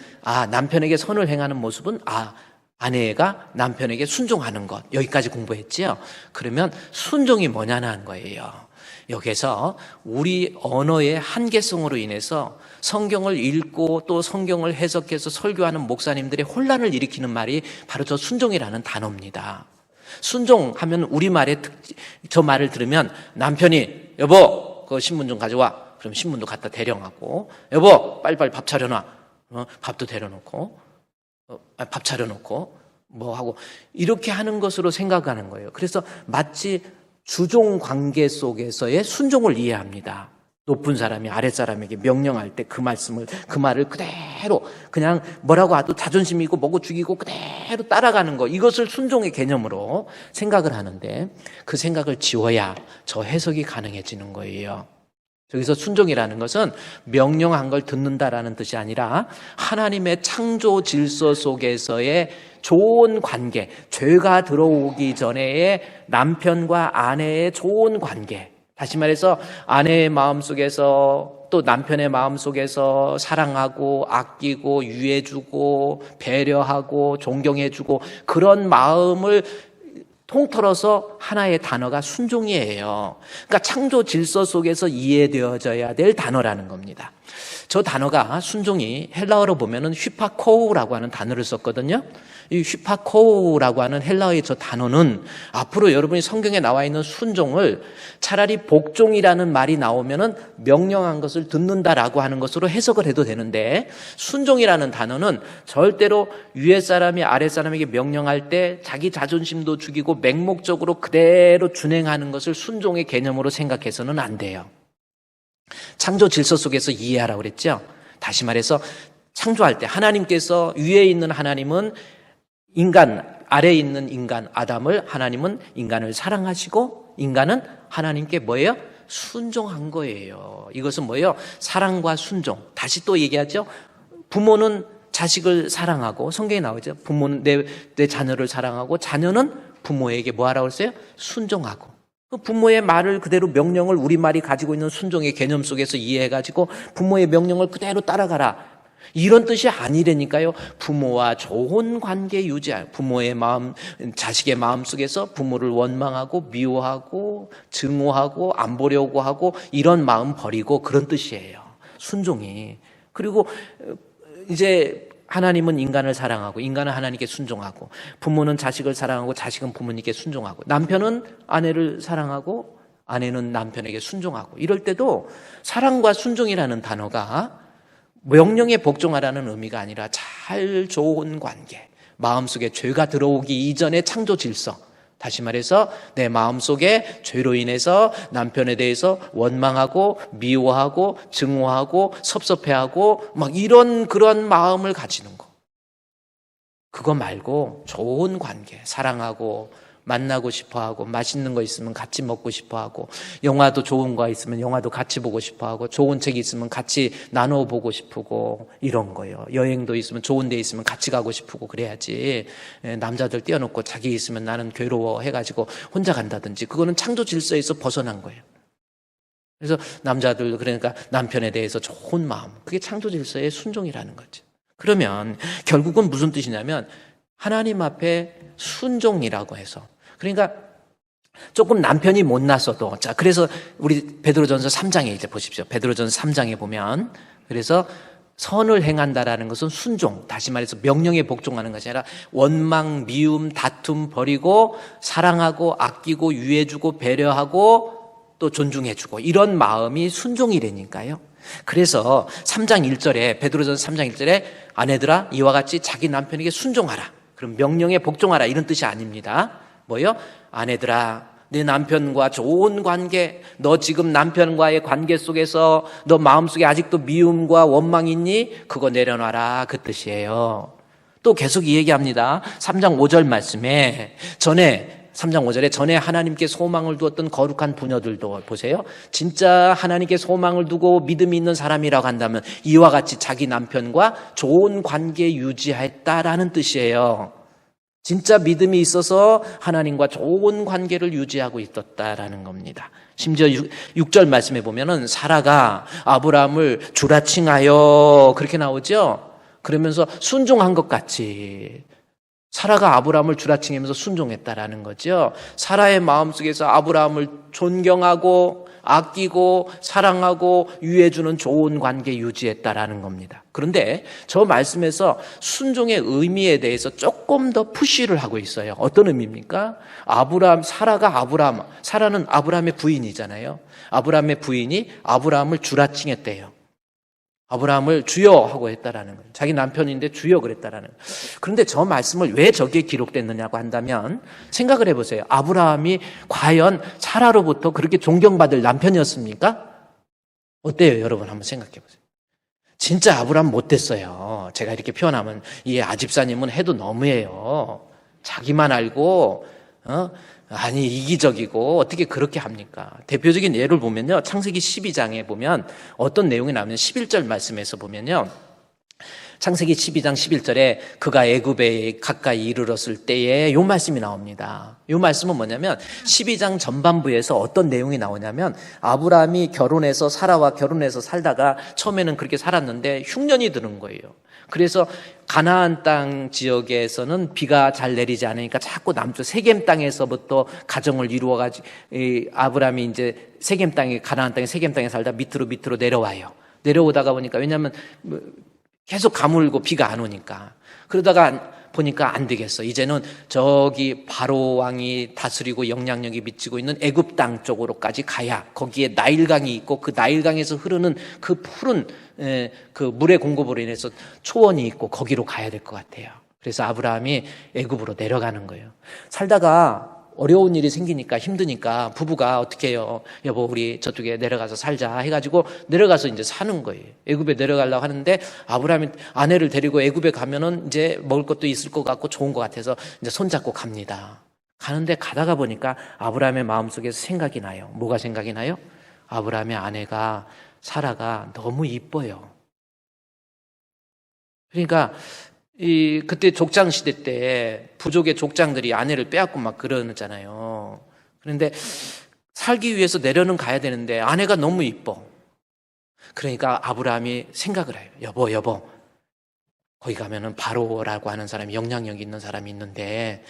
남편에게 선을 행하는 모습은 아내가 남편에게 순종하는 것, 여기까지 공부했지요. 그러면 순종이 뭐냐는 거예요. 여기서 우리 언어의 한계성으로 인해서 성경을 읽고 또 성경을 해석해서 설교하는 목사님들의 혼란을 일으키는 말이 바로 저 순종이라는 단어입니다. 순종하면 우리말의 저 말을 들으면 남편이 여보 그 신문 좀 가져와. 그럼 신문도 갖다 대령하고, 여보 빨리빨리 밥 차려놔. 밥도 데려놓고, 밥 차려놓고 뭐 하고 이렇게 하는 것으로 생각하는 거예요. 그래서 마치 주종 관계 속에서의 순종을 이해합니다. 높은 사람이 아랫사람에게 명령할 때 그 말을 그대로 그냥 뭐라고 하도 자존심 있고 뭐고 죽이고 그대로 따라가는 거, 이것을 순종의 개념으로 생각을 하는데, 그 생각을 지워야 저 해석이 가능해지는 거예요. 여기서 순종이라는 것은 명령한 걸 듣는다라는 뜻이 아니라 하나님의 창조 질서 속에서의 좋은 관계, 죄가 들어오기 전에의 남편과 아내의 좋은 관계, 다시 말해서 아내의 마음속에서 또 남편의 마음속에서 사랑하고 아끼고 유해주고 배려하고 존경해주고, 그런 마음을 통틀어서 하나의 단어가 순종이에요. 그러니까 창조 질서 속에서 이해되어져야 될 단어라는 겁니다. 저 단어가, 순종이 헬라어로 보면은 휘파코우라고 하는 단어를 썼거든요. 이 휘파코우라고 하는 헬라어의 저 단어는 앞으로 여러분이 성경에 나와 있는 순종을 차라리 복종이라는 말이 나오면은 명령한 것을 듣는다라고 하는 것으로 해석을 해도 되는데, 순종이라는 단어는 절대로 위에 사람이 아래 사람에게 명령할 때 자기 자존심도 죽이고 맹목적으로 그대로 준행하는 것을 순종의 개념으로 생각해서는 안 돼요. 창조 질서 속에서 이해하라고 그랬죠. 다시 말해서 창조할 때 하나님께서, 위에 있는 하나님은 아래에 있는 인간 아담을, 하나님은 인간을 사랑하시고 인간은 하나님께 뭐예요? 순종한 거예요. 이것은 뭐예요? 사랑과 순종. 다시 또 얘기하죠. 부모는 자식을 사랑하고, 성경에 나오죠. 부모는 내 자녀를 사랑하고, 자녀는 부모에게 뭐 하라고 했어요? 순종하고. 그 부모의 말을 그대로, 명령을 우리말이 가지고 있는 순종의 개념 속에서 이해해가지고 부모의 명령을 그대로 따라가라, 이런 뜻이 아니라니까요. 부모와 좋은 관계 유지할, 부모의 마음, 자식의 마음 속에서 부모를 원망하고 미워하고 증오하고 안 보려고 하고 이런 마음 버리고, 그런 뜻이에요, 순종이. 그리고 이제 하나님은 인간을 사랑하고 인간은 하나님께 순종하고, 부모는 자식을 사랑하고 자식은 부모님께 순종하고, 남편은 아내를 사랑하고 아내는 남편에게 순종하고, 이럴 때도 사랑과 순종이라는 단어가 명령에 복종하라는 의미가 아니라 잘 좋은 관계, 마음속에 죄가 들어오기 이전의 창조 질서, 다시 말해서 내 마음속에 죄로 인해서 남편에 대해서 원망하고 미워하고 증오하고 섭섭해하고 막 이런 그런 마음을 가지는 거, 그거 말고 좋은 관계, 사랑하고 만나고 싶어하고, 맛있는 거 있으면 같이 먹고 싶어하고, 영화도 좋은 거 있으면 영화도 같이 보고 싶어하고, 좋은 책 있으면 같이 나눠 보고 싶고, 이런 거예요. 여행도 있으면, 좋은 데 있으면 같이 가고 싶고 그래야지, 남자들 띄워놓고 자기 있으면 나는 괴로워 해가지고 혼자 간다든지, 그거는 창조 질서에서 벗어난 거예요. 그래서 남자들 그러니까 남편에 대해서 좋은 마음, 그게 창조 질서의 순종이라는 거죠. 그러면 결국은 무슨 뜻이냐면 하나님 앞에 순종이라고 해서, 그러니까 조금 남편이 못났어도, 자, 그래서 우리 베드로전서 3장에 이제 보십시오. 베드로전서 3장에 보면, 그래서 선을 행한다라는 것은 순종, 다시 말해서 명령에 복종하는 것이 아니라 원망, 미움, 다툼 버리고 사랑하고 아끼고 유해주고 배려하고 또 존중해주고, 이런 마음이 순종이라니까요. 그래서 3장 1절에, 베드로전서 3장 1절에 아내들아 이와 같이 자기 남편에게 순종하라, 그럼 명령에 복종하라, 이런 뜻이 아닙니다. 뭐요? 아내들아, 내 남편과 좋은 관계, 너 지금 남편과의 관계 속에서 너 마음속에 아직도 미움과 원망이 있니? 그거 내려놔라, 그 뜻이에요. 또 계속 이 얘기합니다. 3장 5절 말씀에 3장 5절에 전에 하나님께 소망을 두었던 거룩한 부녀들도 보세요. 진짜 하나님께 소망을 두고 믿음이 있는 사람이라고 한다면 이와 같이 자기 남편과 좋은 관계 유지했다라는 뜻이에요. 진짜 믿음이 있어서 하나님과 좋은 관계를 유지하고 있었다라는 겁니다. 심지어 6절 말씀에 보면은 사라가 아브라함을 주라칭하여, 그렇게 나오죠. 그러면서 순종한 것 같이 사라가 아브라함을 주라칭하면서 순종했다라는 거죠. 사라의 마음속에서 아브라함을 존경하고 아끼고 사랑하고 유해주는 좋은 관계 유지했다라는 겁니다. 그런데 저 말씀에서 순종의 의미에 대해서 조금 더 푸시를 하고 있어요. 어떤 의미입니까? 사라는 아브라함의 부인이잖아요. 아브라함의 부인이 아브라함을 주라칭했대요. 아브라함을 주여 하고 했다라는 거예요. 자기 남편인데 주여 그랬다라는 거예요. 그런데 저 말씀을 왜 저기에 기록됐느냐고 한다면 생각을 해보세요. 아브라함이 과연 사라로부터 그렇게 존경받을 남편이었습니까? 어때요, 여러분? 한번 생각해 보세요. 진짜 아브라함 못됐어요. 제가 이렇게 표현하면 이 아집사님은 해도 너무해요. 자기만 알고 아니 이기적이고 어떻게 그렇게 합니까? 대표적인 예를 보면요, 창세기 12장에 보면 어떤 내용이 나오면 11절 말씀에서 보면요, 창세기 12장 11절에 그가 애굽에 가까이 이르렀을 때에 요 말씀이 나옵니다. 요 말씀은 뭐냐면 12장 전반부에서 어떤 내용이 나오냐면 아브라함이 사라와 결혼해서 살다가 처음에는 그렇게 살았는데 흉년이 드는 거예요. 그래서 가나안 땅 지역에서는 비가 잘 내리지 않으니까 자꾸 남쪽 세겜 땅에서부터 가정을 이루어가지고 아브라함이 이제 가나안 땅에 세겜 땅에 살다 밑으로 내려와요. 내려오다가 보니까, 왜냐하면 계속 가물고 비가 안 오니까, 그러다가 보니까 안 되겠어. 이제는 저기 바로 왕이 다스리고 영향력이 미치고 있는 애굽 땅 쪽으로까지 가야 거기에 나일강이 있고 그 나일강에서 흐르는 그 푸른 그 물의 공급으로 인해서 초원이 있고 거기로 가야 될 것 같아요. 그래서 아브라함이 애굽으로 내려가는 거예요. 살다가 어려운 일이 생기니까 힘드니까 부부가 어떻게 해요? 여보, 우리 저쪽에 내려가서 살자 해가지고 내려가서 이제 사는 거예요. 애굽에 내려가려고 하는데 아브라함이 아내를 데리고 애굽에 가면은 이제 먹을 것도 있을 것 같고 좋은 것 같아서 이제 손잡고 갑니다. 가는데 가다가 보니까 아브라함의 마음속에서 생각이 나요. 뭐가 생각이 나요? 아브라함의 아내가 사라가 너무 이뻐요. 그러니까 그때 족장 시대 때 부족의 족장들이 아내를 빼앗고 막 그러잖아요. 그런데 살기 위해서 내려는 가야 되는데 아내가 너무 이뻐. 그러니까 아브라함이 생각을 해요. 여보, 거기 가면은 바로라고 하는 사람이, 영향력 있는 사람이 있는데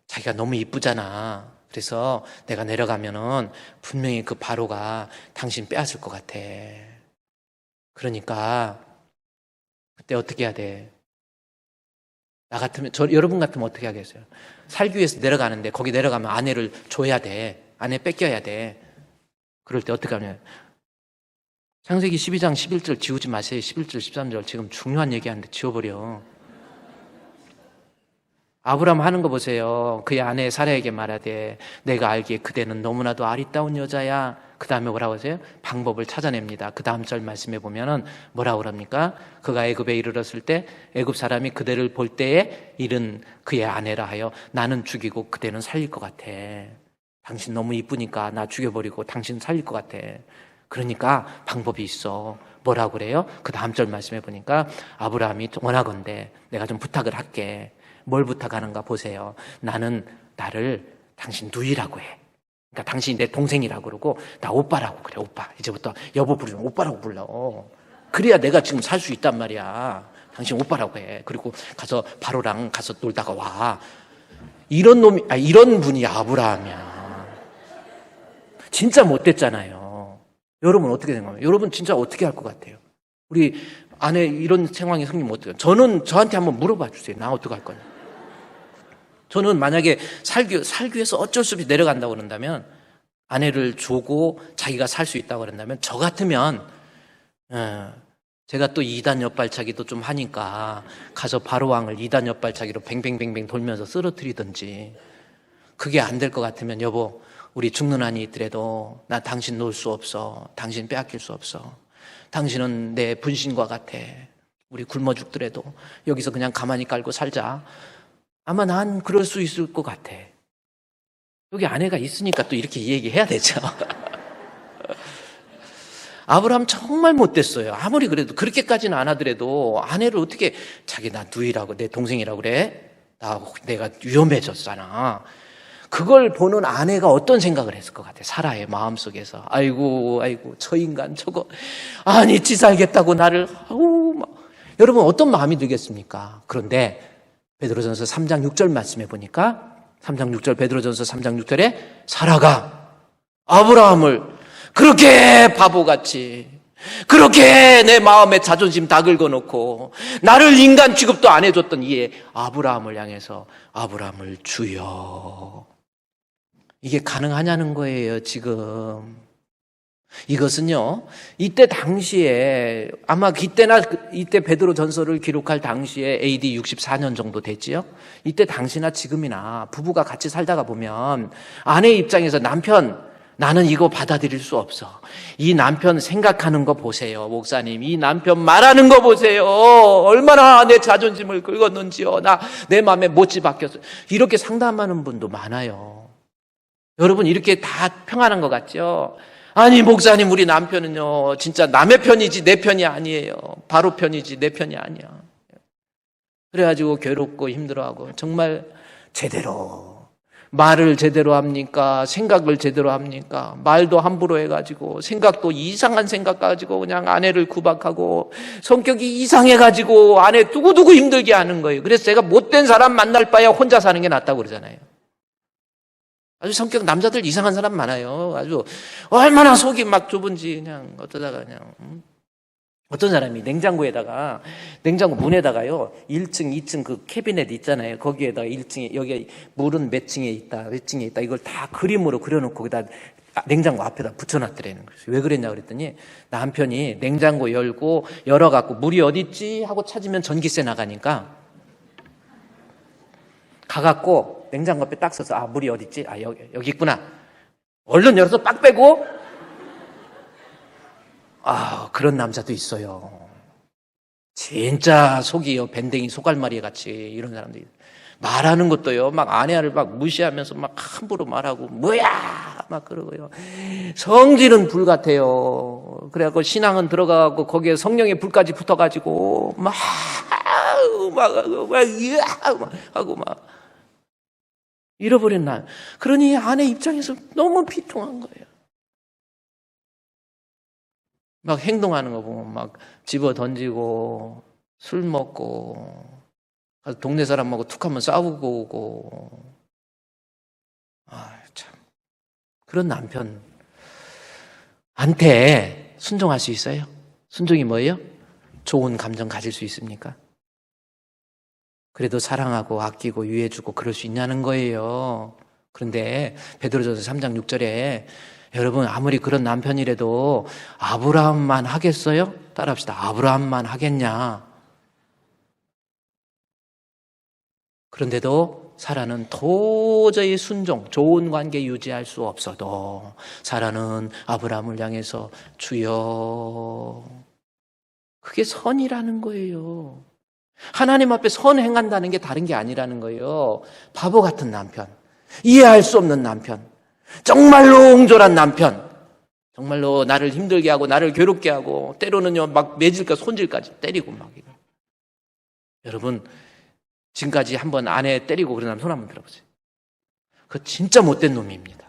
자기가 너무 이쁘잖아. 그래서 내가 내려가면은 분명히 그 바로가 당신 빼앗을 것 같아. 그러니까 그때 어떻게 해야 돼? 여러분 같으면 어떻게 하겠어요? 살기 위해서 내려가는데 거기 내려가면 아내를 줘야 돼. 아내 뺏겨야 돼. 그럴 때 어떻게 하냐? 창세기 12장 11절 지우지 마세요. 11절 13절 지금 중요한 얘기하는데 지워버려. 아브라함 하는 거 보세요. 그의 아내 사라에게 말하되 내가 알기에 그대는 너무나도 아리따운 여자야. 그 다음에 뭐라고 하세요? 방법을 찾아냅니다. 그 다음 절 말씀에 보면은 뭐라고 그럽니까? 그가 애굽에 이르렀을 때 애굽 사람이 그대를 볼 때에 이른 그의 아내라 하여 나는 죽이고 그대는 살릴 것 같아. 당신 너무 이쁘니까 나 죽여버리고 당신 살릴 것 같아. 그러니까 방법이 있어. 뭐라고 그래요? 그 다음 절 말씀에 보니까 아브라함이 원하건대 내가 좀 부탁을 할게. 뭘 부탁하는가 보세요. 나를 당신 누이라고 해. 그러니까 당신이 내 동생이라고 그러고 나 오빠라고 그래. 오빠. 이제부터 여보 부르면 오빠라고 불러. 그래야 내가 지금 살 수 있단 말이야. 당신 오빠라고 해. 그리고 가서 바로랑 가서 놀다가 와. 이런 분이 아브라함이야. 진짜 못됐잖아요. 여러분 어떻게 생각해요? 여러분 진짜 어떻게 할 것 같아요? 우리 아내 이런 상황이 생기면 어떡해요? 저한테 한번 물어봐 주세요. 나 어떡할 거냐? 저는 만약에 살기 위해서 어쩔 수 없이 내려간다고 그런다면, 아내를 주고 자기가 살 수 있다고 그런다면, 저 같으면 제가 또 2단 옆발차기도 좀 하니까 가서 바로왕을 2단 옆발차기로 뱅뱅뱅뱅 돌면서 쓰러뜨리든지, 그게 안 될 것 같으면 여보 우리 죽는 한이 있더라도 나 당신 놓을 수 없어. 당신 빼앗길 수 없어. 당신은 내 분신과 같아. 우리 굶어 죽더라도 여기서 그냥 가만히 깔고 살자. 아마 난 그럴 수 있을 것 같아. 여기 아내가 있으니까 또 이렇게 얘기해야 되죠. 아브라함 정말 못됐어요. 아무리 그래도 그렇게까지는 안 하더라도 아내를 어떻게 자기 나 누이라고 내 동생이라고 그래? 내가 위험해졌잖아. 그걸 보는 아내가 어떤 생각을 했을 것 같아. 사라의 마음속에서 아이고 저 인간 저거 아니 지 살겠다고 나를 여러분 어떤 마음이 들겠습니까? 그런데 베드로전서 3장 6절 말씀해 보니까 3장 6절 베드로전서 3장 6절에 사라가 아브라함을 그렇게 바보같이 그렇게 내 마음에 자존심 다 긁어놓고 나를 인간 취급도 안 해줬던 이에 아브라함을 향해서 아브라함을 주여. 이게 가능하냐는 거예요. 지금 이것은요, 이때 당시에 아마 이때 베드로 전서를 기록할 당시에 AD 64년 정도 됐지요. 이때 당시나 지금이나 부부가 같이 살다가 보면 아내 입장에서 나는 이거 받아들일 수 없어. 이 남편 생각하는 거 보세요, 목사님. 이 남편 말하는 거 보세요. 얼마나 내 자존심을 긁었는지요. 내 마음에 못지 박혔어요. 이렇게 상담하는 분도 많아요. 여러분 이렇게 다 평안한 것 같죠? 아니 목사님 우리 남편은요 진짜 남의 편이지 내 편이 아니에요. 바로 편이지 내 편이 아니야. 그래가지고 괴롭고 힘들어하고 정말 말을 제대로 합니까? 생각을 제대로 합니까? 말도 함부로 해가지고 생각도 이상한 생각 가지고 그냥 아내를 구박하고 성격이 이상해가지고 아내 두고두고 힘들게 하는 거예요. 그래서 제가 못된 사람 만날 바야 혼자 사는 게 낫다고 그러잖아요. 아주 성격 남자들 이상한 사람 많아요. 아주 얼마나 속이 막 좁은지 그냥 어쩌다가 그냥 어떤 사람이 냉장고 문에다가요 1층, 2층 그 캐비넷 있잖아요. 거기에다가 1층에 여기 물은 몇 층에 있다 이걸 다 그림으로 그려놓고 거기다 냉장고 앞에다 붙여놨더라는 거예요. 왜 그랬냐 그랬더니 남편이 냉장고 열어갖고 물이 어디 있지 하고 찾으면 전기세 나가니까 가갖고 냉장고 앞에 딱 서서 물이 어디 있지? 여기 있구나. 얼른 열어서 빡 빼고 그런 남자도 있어요. 진짜 속이요 밴댕이 소갈마리 같이 이런 사람들이 말하는 것도요 막 아내를 막 무시하면서 막 함부로 말하고 뭐야 막 그러고요. 성질은 불 같아요. 그래갖고 신앙은 들어가고 거기에 성령의 불까지 붙어가지고 막 하고 막 잃어버린 날. 그러니 아내 입장에서 너무 비통한 거예요. 막 행동하는 거 보면 막 집어 던지고 술 먹고 동네 사람하고 툭 하면 싸우고 오고. 참. 그런 남편한테 순종할 수 있어요? 순종이 뭐예요? 좋은 감정 가질 수 있습니까? 그래도 사랑하고 아끼고 위해주고 그럴 수 있냐는 거예요. 그런데 베드로전서 3장 6절에 여러분 아무리 그런 남편이라도 아브라함만 하겠어요? 따라합시다. 아브라함만 하겠냐? 그런데도 사라는 도저히 좋은 관계 유지할 수 없어도 사라는 아브라함을 향해서 주여. 그게 선이라는 거예요. 하나님 앞에 선행한다는 게 다른 게 아니라는 거예요. 바보 같은 남편, 이해할 수 없는 남편, 정말로 옹졸한 남편, 정말로 나를 힘들게 하고 나를 괴롭게 하고 때로는요 막 매질까 손질까지 때리고 막. 여러분 지금까지 한번 아내 때리고 그런 사람 손 한번 들어보세요. 그거 진짜 못된 놈입니다.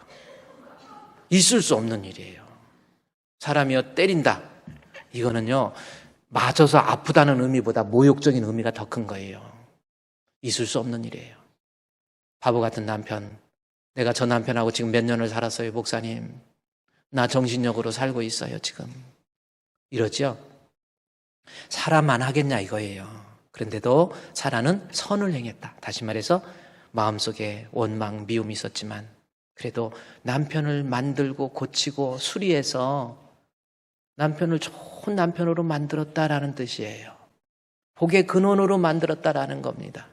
있을 수 없는 일이에요. 사람이여 때린다. 이거는요, 맞아서 아프다는 의미보다 모욕적인 의미가 더 큰 거예요. 있을 수 없는 일이에요. 바보 같은 남편. 내가 저 남편하고 지금 몇 년을 살았어요, 목사님. 나 정신력으로 살고 있어요, 지금. 이러죠? 사람만 하겠냐 이거예요. 그런데도 사라는 선을 행했다. 다시 말해서 마음속에 원망, 미움이 있었지만 그래도 남편을 만들고 고치고 수리해서 남편을 좋은 남편으로 만들었다라는 뜻이에요. 복의 근원으로 만들었다라는 겁니다.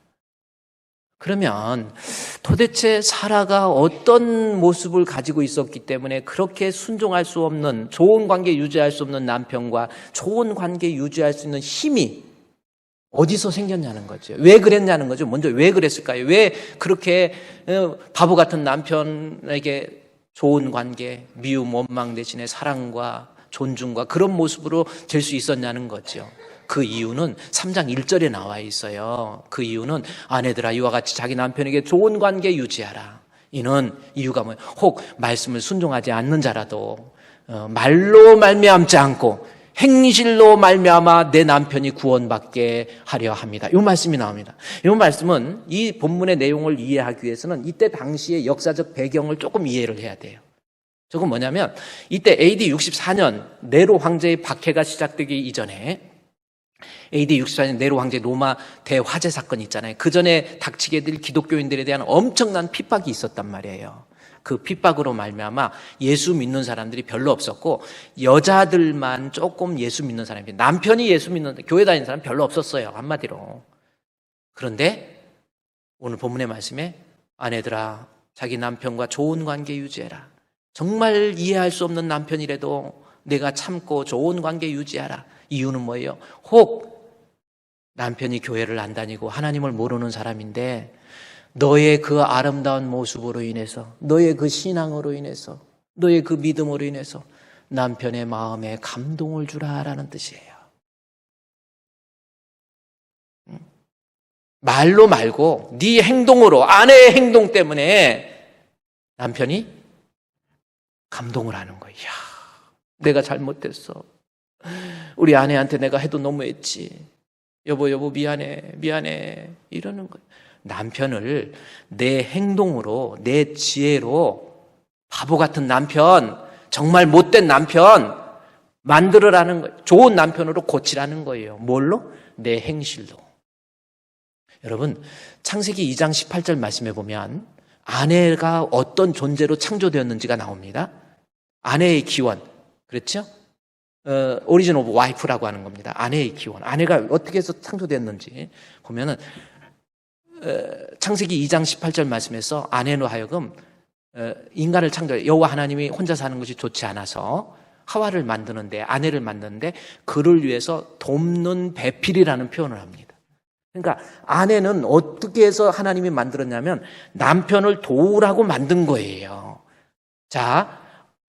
그러면 도대체 사라가 어떤 모습을 가지고 있었기 때문에 그렇게 순종할 수 없는, 좋은 관계 유지할 수 없는 남편과 좋은 관계 유지할 수 있는 힘이 어디서 생겼냐는 거죠. 왜 그랬냐는 거죠. 먼저 왜 그랬을까요? 왜 그렇게 바보 같은 남편에게 좋은 관계, 미움, 원망 대신에 사랑과 존중과 그런 모습으로 될 수 있었냐는 거죠. 그 이유는 3장 1절에 나와 있어요. 그 이유는 아내들아 이와 같이 자기 남편에게 좋은 관계 유지하라. 이는 이유가 뭐예요? 혹 말씀을 순종하지 않는 자라도 말로 말미암지 않고 행실로 말미암아 내 남편이 구원받게 하려 합니다. 이 말씀이 나옵니다. 이 말씀은 이 본문의 내용을 이해하기 위해서는 이때 당시의 역사적 배경을 조금 이해를 해야 돼요. 저건 뭐냐면 이때 AD 64년 네로 황제의 박해가 시작되기 이전에 AD 64년 네로 황제 로마 대화재 사건 있잖아요. 그 전에 닥치게 될 기독교인들에 대한 엄청난 핍박이 있었단 말이에요. 그 핍박으로 말미암아 예수 믿는 사람들이 별로 없었고 여자들만 조금 예수 믿는 사람이, 남편이 예수 믿는 교회 다니는 사람 별로 없었어요. 한마디로. 그런데 오늘 본문의 말씀에 아내들아 자기 남편과 좋은 관계 유지해라. 정말 이해할 수 없는 남편이라도 내가 참고 좋은 관계 유지하라. 이유는 뭐예요? 혹 남편이 교회를 안 다니고 하나님을 모르는 사람인데 너의 그 아름다운 모습으로 인해서, 너의 그 신앙으로 인해서, 너의 그 믿음으로 인해서 남편의 마음에 감동을 주라라는 뜻이에요. 말로 말고 네 행동으로, 아내의 행동 때문에 남편이 감동을 하는 거예요. 이야, 내가 잘못했어. 우리 아내한테 내가 해도 너무했지. 여보 미안해 이러는 거예요. 남편을 내 행동으로, 내 지혜로 바보 같은 남편, 정말 못된 남편 만들으라는 거예요. 좋은 남편으로 고치라는 거예요. 뭘로? 내 행실로. 여러분, 창세기 2장 18절 말씀해 보면 아내가 어떤 존재로 창조되었는지가 나옵니다. 아내의 기원, 그렇죠? 오리진 오브 와이프라고 하는 겁니다. 아내의 기원, 아내가 어떻게 해서 창조됐는지 보면은 창세기 2장 18절 말씀에서 아내로 하여금 인간을 창조해, 여호와 하나님이 혼자 사는 것이 좋지 않아서 하와를 만드는데, 아내를 만드는데 그를 위해서 돕는 배필이라는 표현을 합니다. 그러니까 아내는 어떻게 해서 하나님이 만들었냐면 남편을 도우라고 만든 거예요. 자,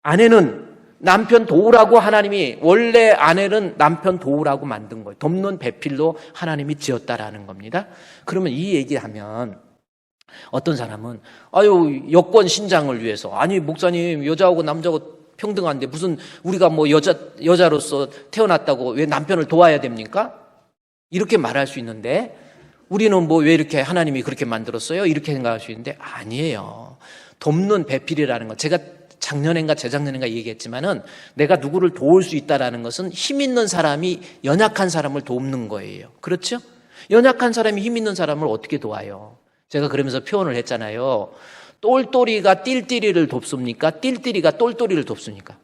아내는 남편 도우라고 하나님이, 원래 아내는 남편 도우라고 만든 거예요. 돕는 배필로 하나님이 지었다라는 겁니다. 그러면 이 얘기하면 어떤 사람은 여권 신장을 위해서, 아니 목사님 여자하고 남자하고 평등한데 무슨 우리가 뭐 여자로서 태어났다고 왜 남편을 도와야 됩니까? 이렇게 말할 수 있는데 우리는 뭐 왜 이렇게 하나님이 그렇게 만들었어요? 이렇게 생각할 수 있는데 아니에요. 돕는 배필이라는 것, 제가 작년인가 재작년인가 얘기했지만은 내가 누구를 도울 수 있다라는 것은 힘 있는 사람이 연약한 사람을 돕는 거예요. 그렇죠? 연약한 사람이 힘 있는 사람을 어떻게 도와요? 제가 그러면서 표현을 했잖아요. 똘똘이가 띨띨이를 돕습니까? 띨띨이가 똘똘이를 돕습니까?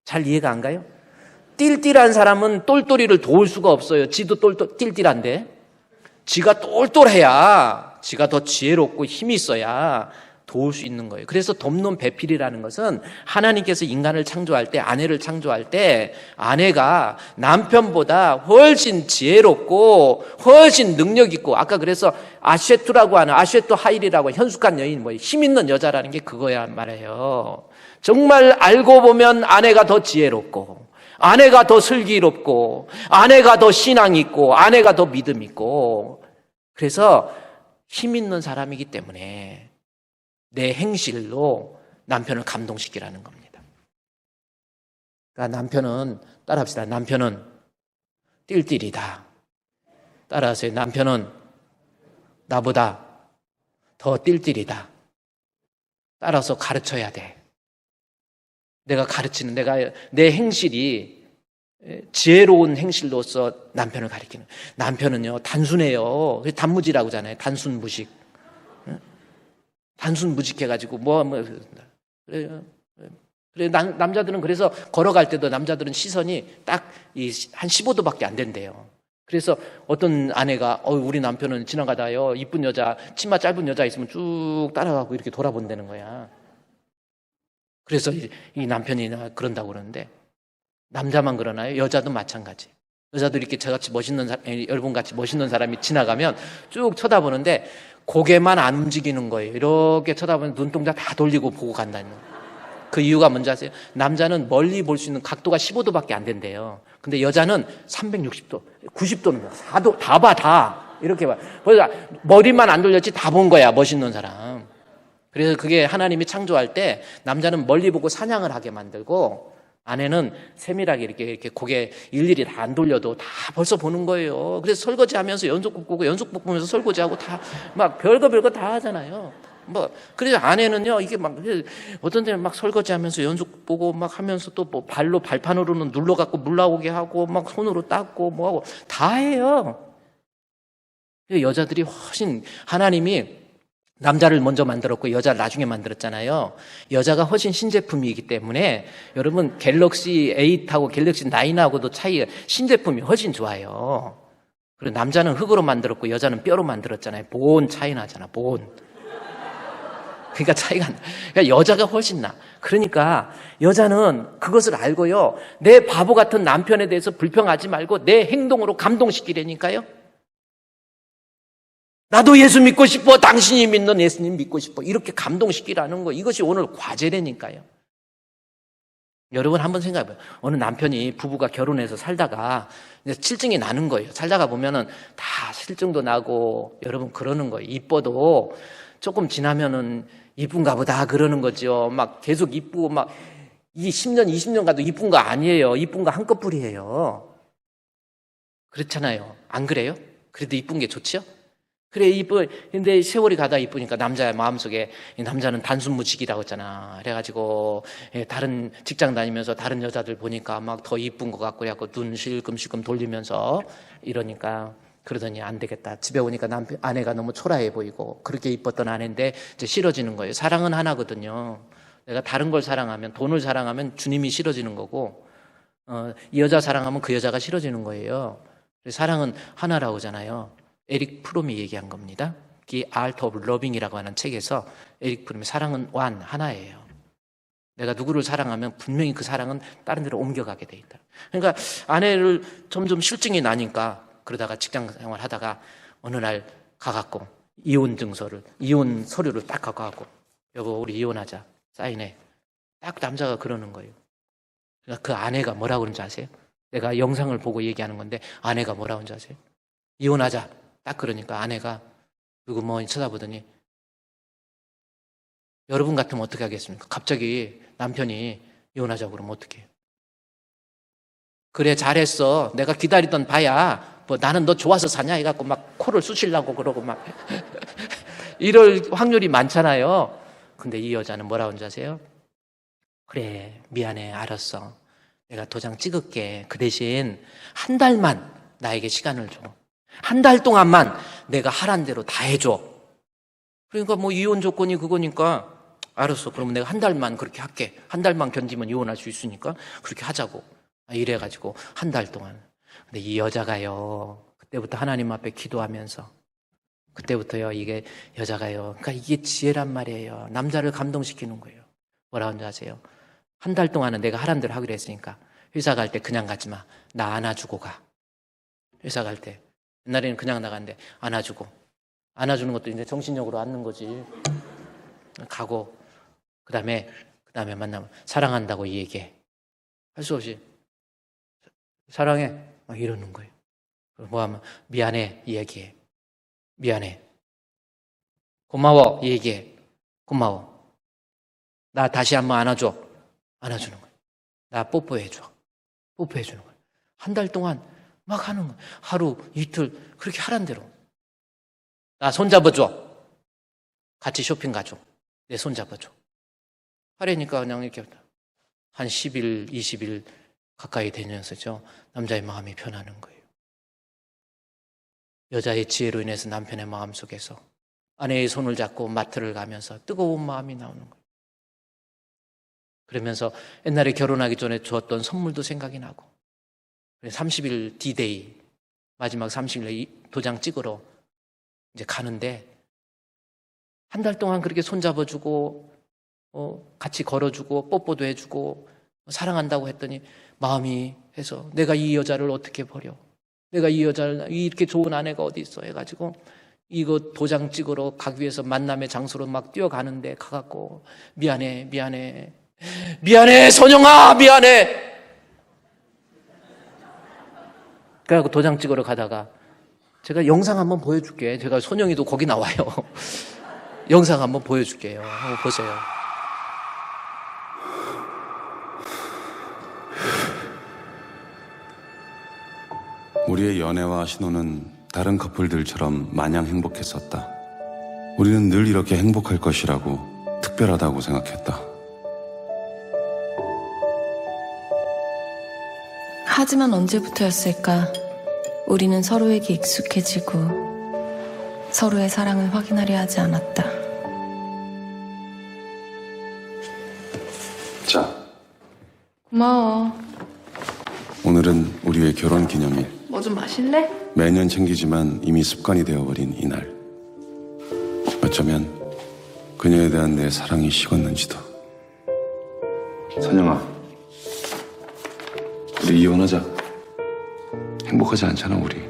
잘 이해가 안 가요? 띨띨한 사람은 똘똘이를 도울 수가 없어요. 지도 띨띨한데 지가 똘똘해야, 지가 더 지혜롭고 힘이 있어야 도울 수 있는 거예요. 그래서 돕는 배필이라는 것은 하나님께서 인간을 창조할 때, 아내를 창조할 때 아내가 남편보다 훨씬 지혜롭고 훨씬 능력 있고, 아까 그래서 아쉐투라고 하는, 아쉐투 하일이라고 현숙한 여인, 뭐 힘 있는 여자라는 게 그거야 말이에요. 정말 알고 보면 아내가 더 지혜롭고, 아내가 더 슬기롭고, 아내가 더 신앙 있고, 아내가 더 믿음 있고, 그래서 힘 있는 사람이기 때문에 내 행실로 남편을 감동시키라는 겁니다. 그러니까 남편은, 따라합시다. 남편은 띨띨이다. 따라하세요. 남편은 나보다 더 띨띨이다. 따라서 가르쳐야 돼. 내가 가르치는, 내 행실이 지혜로운 행실로서 남편을 가리키는. 남편은요, 단순해요. 단무지라고 하잖아요. 단순 무식. 단순 무식해가지고, 그래, 남자들은 그래서 걸어갈 때도 남자들은 시선이 딱 한 15도밖에 안 된대요. 그래서 어떤 아내가, 우리 남편은 지나가다요, 이쁜 여자, 치마 짧은 여자 있으면 쭉 따라가고 이렇게 돌아본다는 거야. 그래서 이 남편이 그런다고 그러는데, 남자만 그러나요? 여자도 마찬가지. 여자도 이렇게 저같이 여러분같이 멋있는 사람이 지나가면 쭉 쳐다보는데 고개만 안 움직이는 거예요. 이렇게 쳐다보면 눈동자 다 돌리고 보고 간다는 거예요. 그 이유가 뭔지 아세요? 남자는 멀리 볼 수 있는 각도가 15도밖에 안 된대요. 근데 여자는 360도, 90도는 4도 다 봐, 다. 이렇게 봐. 그래서 머리만 안 돌렸지 다 본 거야, 멋있는 사람. 그래서 그게 하나님이 창조할 때 남자는 멀리 보고 사냥을 하게 만들고 아내는 세밀하게 이렇게 고개 일일이 다 안 돌려도 다 벌써 보는 거예요. 그래서 설거지 하면서 연속극 보고 연속극 보면서 설거지하고 다 막 별거 다 하잖아요. 그래서 아내는요, 이게 막, 어떤 때는 막 설거지 하면서 연속 보고 막 하면서 또 뭐 발판으로는 눌러갖고 물 나오게 하고 막 손으로 닦고 뭐 하고 다 해요. 여자들이 훨씬 하나님이 남자를 먼저 만들었고 여자를 나중에 만들었잖아요. 여자가 훨씬 신제품이기 때문에 여러분 갤럭시 8하고 갤럭시 9하고도 차이가 신제품이 훨씬 좋아요. 그리고 남자는 흙으로 만들었고 여자는 뼈로 만들었잖아요. 본 차이 나잖아. 본. 그러니까 차이가 안 나. 그러니까 여자가 훨씬 나. 그러니까 여자는 그것을 알고요. 내 바보 같은 남편에 대해서 불평하지 말고 내 행동으로 감동시키려니까요. 나도 예수 믿고 싶어. 당신이 믿는 예수님 믿고 싶어. 이렇게 감동시키라는 거. 이것이 오늘 과제라니까요. 여러분 한번 생각해봐요. 어느 남편이 부부가 결혼해서 살다가 실증이 나는 거예요. 살다가 보면은 다 실증도 나고 여러분 그러는 거예요. 이뻐도 조금 지나면은 이쁜가 보다 그러는 거죠. 막 계속 이쁘고 막 이 10년, 20년 가도 이쁜 거 아니에요. 이쁜 거 한꺼풀이에요. 그렇잖아요. 안 그래요? 그래도 이쁜 게 좋지요? 그래, 근데 세월이 가다 이쁘니까 남자의 마음속에 이 남자는 단순무직이라고 했잖아. 그래가지고 다른 직장 다니면서 다른 여자들 보니까 막 더 이쁜 것 같고 그래갖고 눈 실금실금 돌리면서 이러니까 그러더니 안 되겠다. 집에 오니까 아내가 너무 초라해 보이고 그렇게 이뻤던 아내인데 이제 싫어지는 거예요. 사랑은 하나거든요. 내가 다른 걸 사랑하면 돈을 사랑하면 주님이 싫어지는 거고 이 여자 사랑하면 그 여자가 싫어지는 거예요. 사랑은 하나라고 하잖아요. 에릭 프롬이 얘기한 겁니다. The Art of Loving이라고 하는 책에서 에릭 프롬이 사랑은 하나예요. 내가 누구를 사랑하면 분명히 그 사랑은 다른 데로 옮겨가게 돼 있다. 그러니까 아내를 점점 실증이 나니까 그러다가 직장 생활 하다가 어느 날 가갖고 이혼 서류를 딱 갖고 가고 여보 우리 이혼하자 사인해. 딱 남자가 그러는 거예요. 그러니까 그 아내가 뭐라고 그러는지 아세요? 내가 영상을 보고 얘기하는 건데 아내가 뭐라고 그러는지 아세요? 이혼하자. 딱 그러니까 아내가 누구 쳐다보더니 여러분 같으면 어떻게 하겠습니까? 갑자기 남편이 이혼하자고 그러면 어떡해요? 그래 잘했어. 내가 기다리던 바야. 나는 너 좋아서 사냐 해갖고 막 코를 쑤시려고 그러고 막 이럴 확률이 많잖아요. 근데 이 여자는 뭐라고 하는지 아세요? 그래 미안해 알았어. 내가 도장 찍을게. 그 대신 한 달만 나에게 시간을 줘. 한 달 동안만 내가 하란 대로 다 해줘. 그러니까 이혼 조건이 그거니까 알았어. 그러면 내가 한 달만 그렇게 할게. 한 달만 견디면 이혼할 수 있으니까 그렇게 하자고. 이래가지고 한 달 동안. 근데 이 여자가요. 그때부터 하나님 앞에 기도하면서 그때부터요. 이게 여자가요. 그러니까 이게 지혜란 말이에요. 남자를 감동시키는 거예요. 뭐라고 하는지 아세요? 한 달 동안은 내가 하란 대로 하기로 했으니까 회사 갈 때 그냥 가지 마. 나 안아주고 가. 회사 갈 때. 옛날에는 그냥 나갔는데 안아주는 것도 이제 정신력으로 안는 거지. 가고 그 다음에 만나면 사랑한다고 얘기해. 할 수 없이 사랑해 막 이러는 거예요. 뭐하면 미안해 얘기해. 미안해. 고마워 얘기해. 고마워. 나 다시 한번 안아주는 거예요. 나 뽀뽀해줘. 뽀뽀해주는 거예요. 한 달 동안 막 하는 거예요. 하루, 이틀, 그렇게 하란 대로. 나 손잡아줘. 같이 쇼핑 가줘. 내 손잡아줘. 하려니까 그냥 이렇게 한 10일, 20일 가까이 되면서죠. 남자의 마음이 변하는 거예요. 여자의 지혜로 인해서 남편의 마음 속에서 아내의 손을 잡고 마트를 가면서 뜨거운 마음이 나오는 거예요. 그러면서 옛날에 결혼하기 전에 주었던 선물도 생각이 나고 30일 D-Day 마지막 30일에 도장 찍으러 이제 가는데 한 달 동안 그렇게 손잡아주고 같이 걸어주고 뽀뽀도 해주고 사랑한다고 했더니 마음이 해서 내가 이 여자를 어떻게 버려? 내가 이 여자를 이렇게 좋은 아내가 어디 있어? 해가지고 이거 도장 찍으러 가기 위해서 만남의 장소로 막 뛰어가는데 가갖고 미안해 선영아 미안해. 그래갖고 도장 찍으러 가다가 제가 영상 한번 보여줄게. 제가 선영이도 거기 나와요. 영상 한번 보여줄게요. 한번 보세요. 우리의 연애와 신혼은 다른 커플들처럼 마냥 행복했었다. 우리는 늘 이렇게 행복할 것이라고 특별하다고 생각했다. 하지만 언제부터였을까? 우리는 서로에게 익숙해지고 서로의 사랑을 확인하려 하지 않았다. 자, 고마워. 오늘은 우리의 결혼 기념일. 뭐 좀 마실래? 매년 챙기지만 이미 습관이 되어버린 이날. 어쩌면 그녀에 대한 내 사랑이 식었는지도. 선영아, 우리 이혼하자. 행복하지 않잖아, 우리.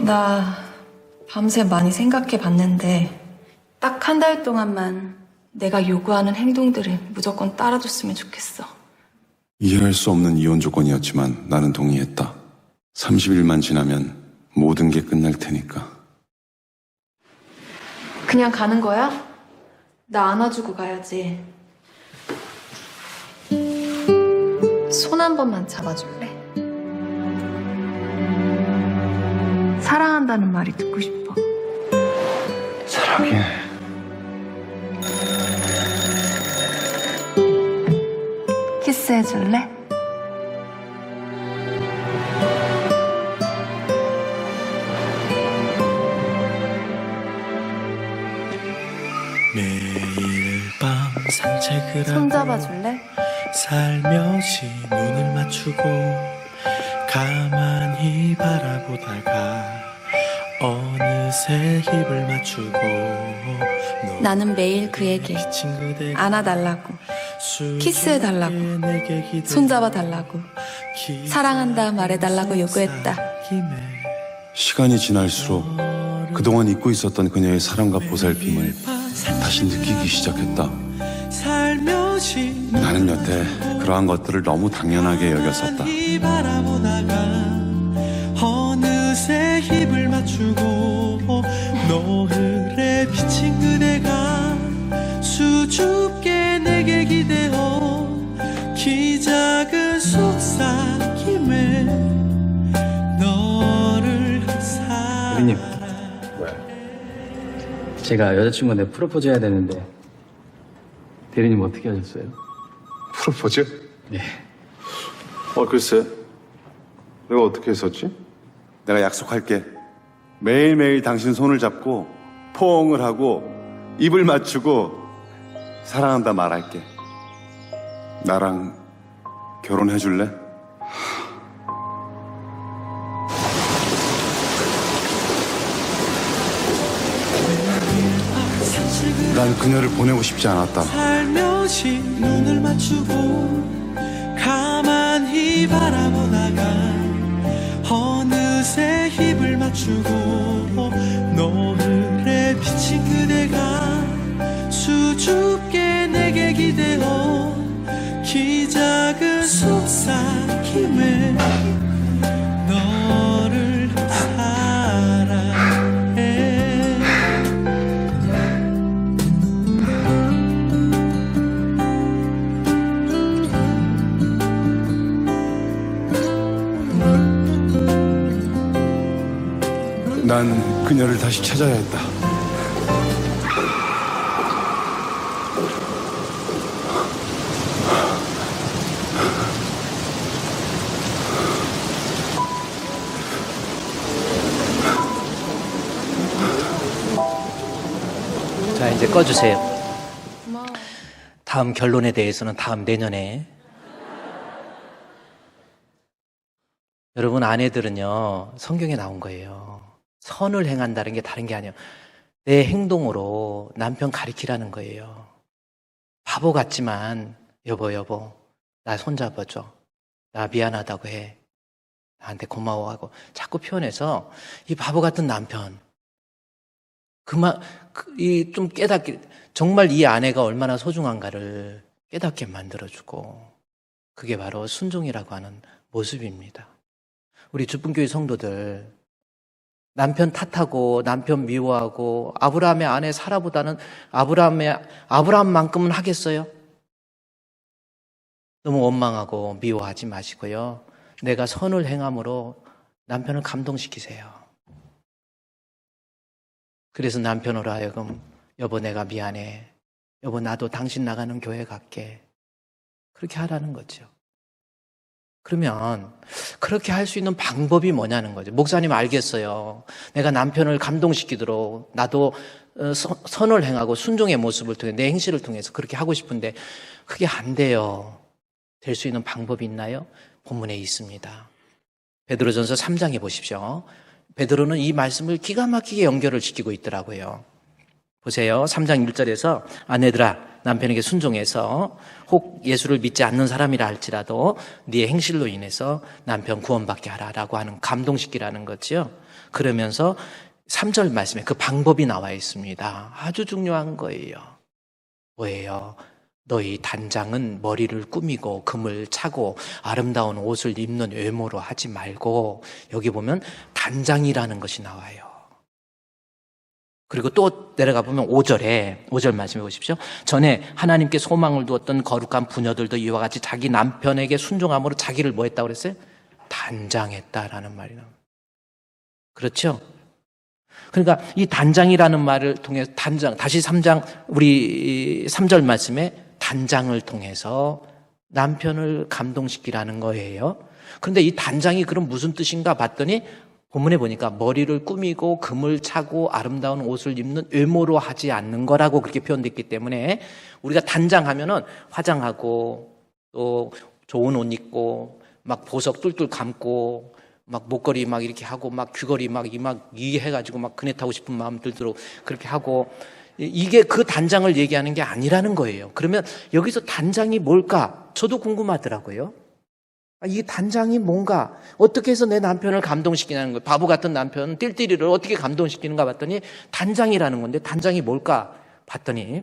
나 밤새 많이 생각해 봤는데 딱 한 달 동안만 내가 요구하는 행동들을 무조건 따라줬으면 좋겠어. 이해할 수 없는 이혼 조건이었지만 나는 동의했다. 30일만 지나면 모든 게 끝날 테니까. 그냥 가는 거야? 나 안아주고 가야지. 손 한 번만 잡아줄래? 사랑한다는 말이 듣고 싶어. 사랑해. 키스해줄래? 매일 밤 산책을 하고 손잡아줄래? 살며시 눈을 맞추고 가만히 바라보다가 어느새 입을 맞추고 나는 매일 그에게 안아달라고, 키스해달라고, 손잡아달라고, 사랑한다 말해달라고 요구했다. 시간이 지날수록 그동안 잊고 있었던 그녀의 사랑과 보살핌을 다시 느끼기 시작했다. 나는 여태 그러한 것들을 너무 당연하게 여겼었다. 어느새 입을 맞추고 노을에 비친 그대가 수줍게 내게 기대어 키 작은 속삭임에 너를 대리님, 제가 여자친구한테 프로포즈 해야 되는데 대리님 어떻게 하셨어요? 프로포즈? 네. 글쎄. 내가 어떻게 했었지? 내가 약속할게. 매일매일 당신 손을 잡고 포옹을 하고 입을 맞추고 사랑한다 말할게. 나랑 결혼해 줄래? 난 그녀를 보내고 싶지 않았다. 살며시 눈을 맞추고 가만히 바라보다가 어느새 입을 맞추고 노을에 비친 그대가 수줍게 내게 기대어 키 작은 속삭임 다시 찾아야 했다. 자, 이제 꺼주세요. 다음 결론에 대해서는 다음 내년에. 여러분, 아내들은요, 성경에 나온 거예요. 선을 행한다는 게 다른 게 아니에요. 내 행동으로 남편 가리키라는 거예요. 바보 같지만, 여보, 나 손잡아줘. 나 미안하다고 해. 나한테 고마워하고. 자꾸 표현해서, 이 바보 같은 남편, 좀 깨닫게, 정말 이 아내가 얼마나 소중한가를 깨닫게 만들어주고, 그게 바로 순종이라고 하는 모습입니다. 우리 주분교회 성도들, 남편 탓하고 남편 미워하고 아브라함의 아내 사라보다는 아브라함만큼은 하겠어요? 너무 원망하고 미워하지 마시고요. 내가 선을 행함으로 남편을 감동시키세요. 그래서 남편으로 하여금 여보 내가 미안해. 여보 나도 당신 나가는 교회 갈게. 그렇게 하라는 거죠. 그러면 그렇게 할 수 있는 방법이 뭐냐는 거죠. 목사님 알겠어요. 내가 남편을 감동시키도록 나도 선을 행하고 순종의 모습을 통해 내 행실을 통해서 그렇게 하고 싶은데 그게 안 돼요. 될 수 있는 방법이 있나요? 본문에 있습니다. 베드로전서 3장에 보십시오. 베드로는 이 말씀을 기가 막히게 연결을 시키고 있더라고요. 보세요. 3장 1절에서 아내들아 남편에게 순종해서 혹 예수를 믿지 않는 사람이라 할지라도 네 행실로 인해서 남편 구원받게 하라라고 하는 감동시키라는 거죠. 그러면서 3절 말씀에 그 방법이 나와 있습니다. 아주 중요한 거예요. 뭐예요? 너희 단장은 머리를 꾸미고 금을 차고 아름다운 옷을 입는 외모로 하지 말고 여기 보면 단장이라는 것이 나와요. 그리고 또 내려가 보면 5절 말씀해 보십시오. 전에 하나님께 소망을 두었던 거룩한 부녀들도 이와 같이 자기 남편에게 순종함으로 자기를 뭐 했다고 그랬어요? 단장했다라는 말이 나옵니다. 그렇죠? 그러니까 이 단장이라는 말을 통해서 다시 3장 우리 3절 말씀에 단장을 통해서 남편을 감동시키라는 거예요. 그런데 이 단장이 그럼 무슨 뜻인가 봤더니 본문에 보니까 머리를 꾸미고 금을 차고 아름다운 옷을 입는 외모로 하지 않는 거라고 그렇게 표현됐기 때문에 우리가 단장하면은 화장하고 또 좋은 옷 입고 막 보석 뚫뚫 감고 막 목걸이 막 이렇게 하고 막 귀걸이 막 이 해가지고 막 그네 타고 싶은 마음 들도록 그렇게 하고 이게 그 단장을 얘기하는 게 아니라는 거예요. 그러면 여기서 단장이 뭘까? 저도 궁금하더라고요. 이 단장이 뭔가 어떻게 해서 내 남편을 감동시키냐는 거예요. 바보 같은 남편 띨띨이를 어떻게 감동시키는가 봤더니 단장이라는 건데 단장이 뭘까 봤더니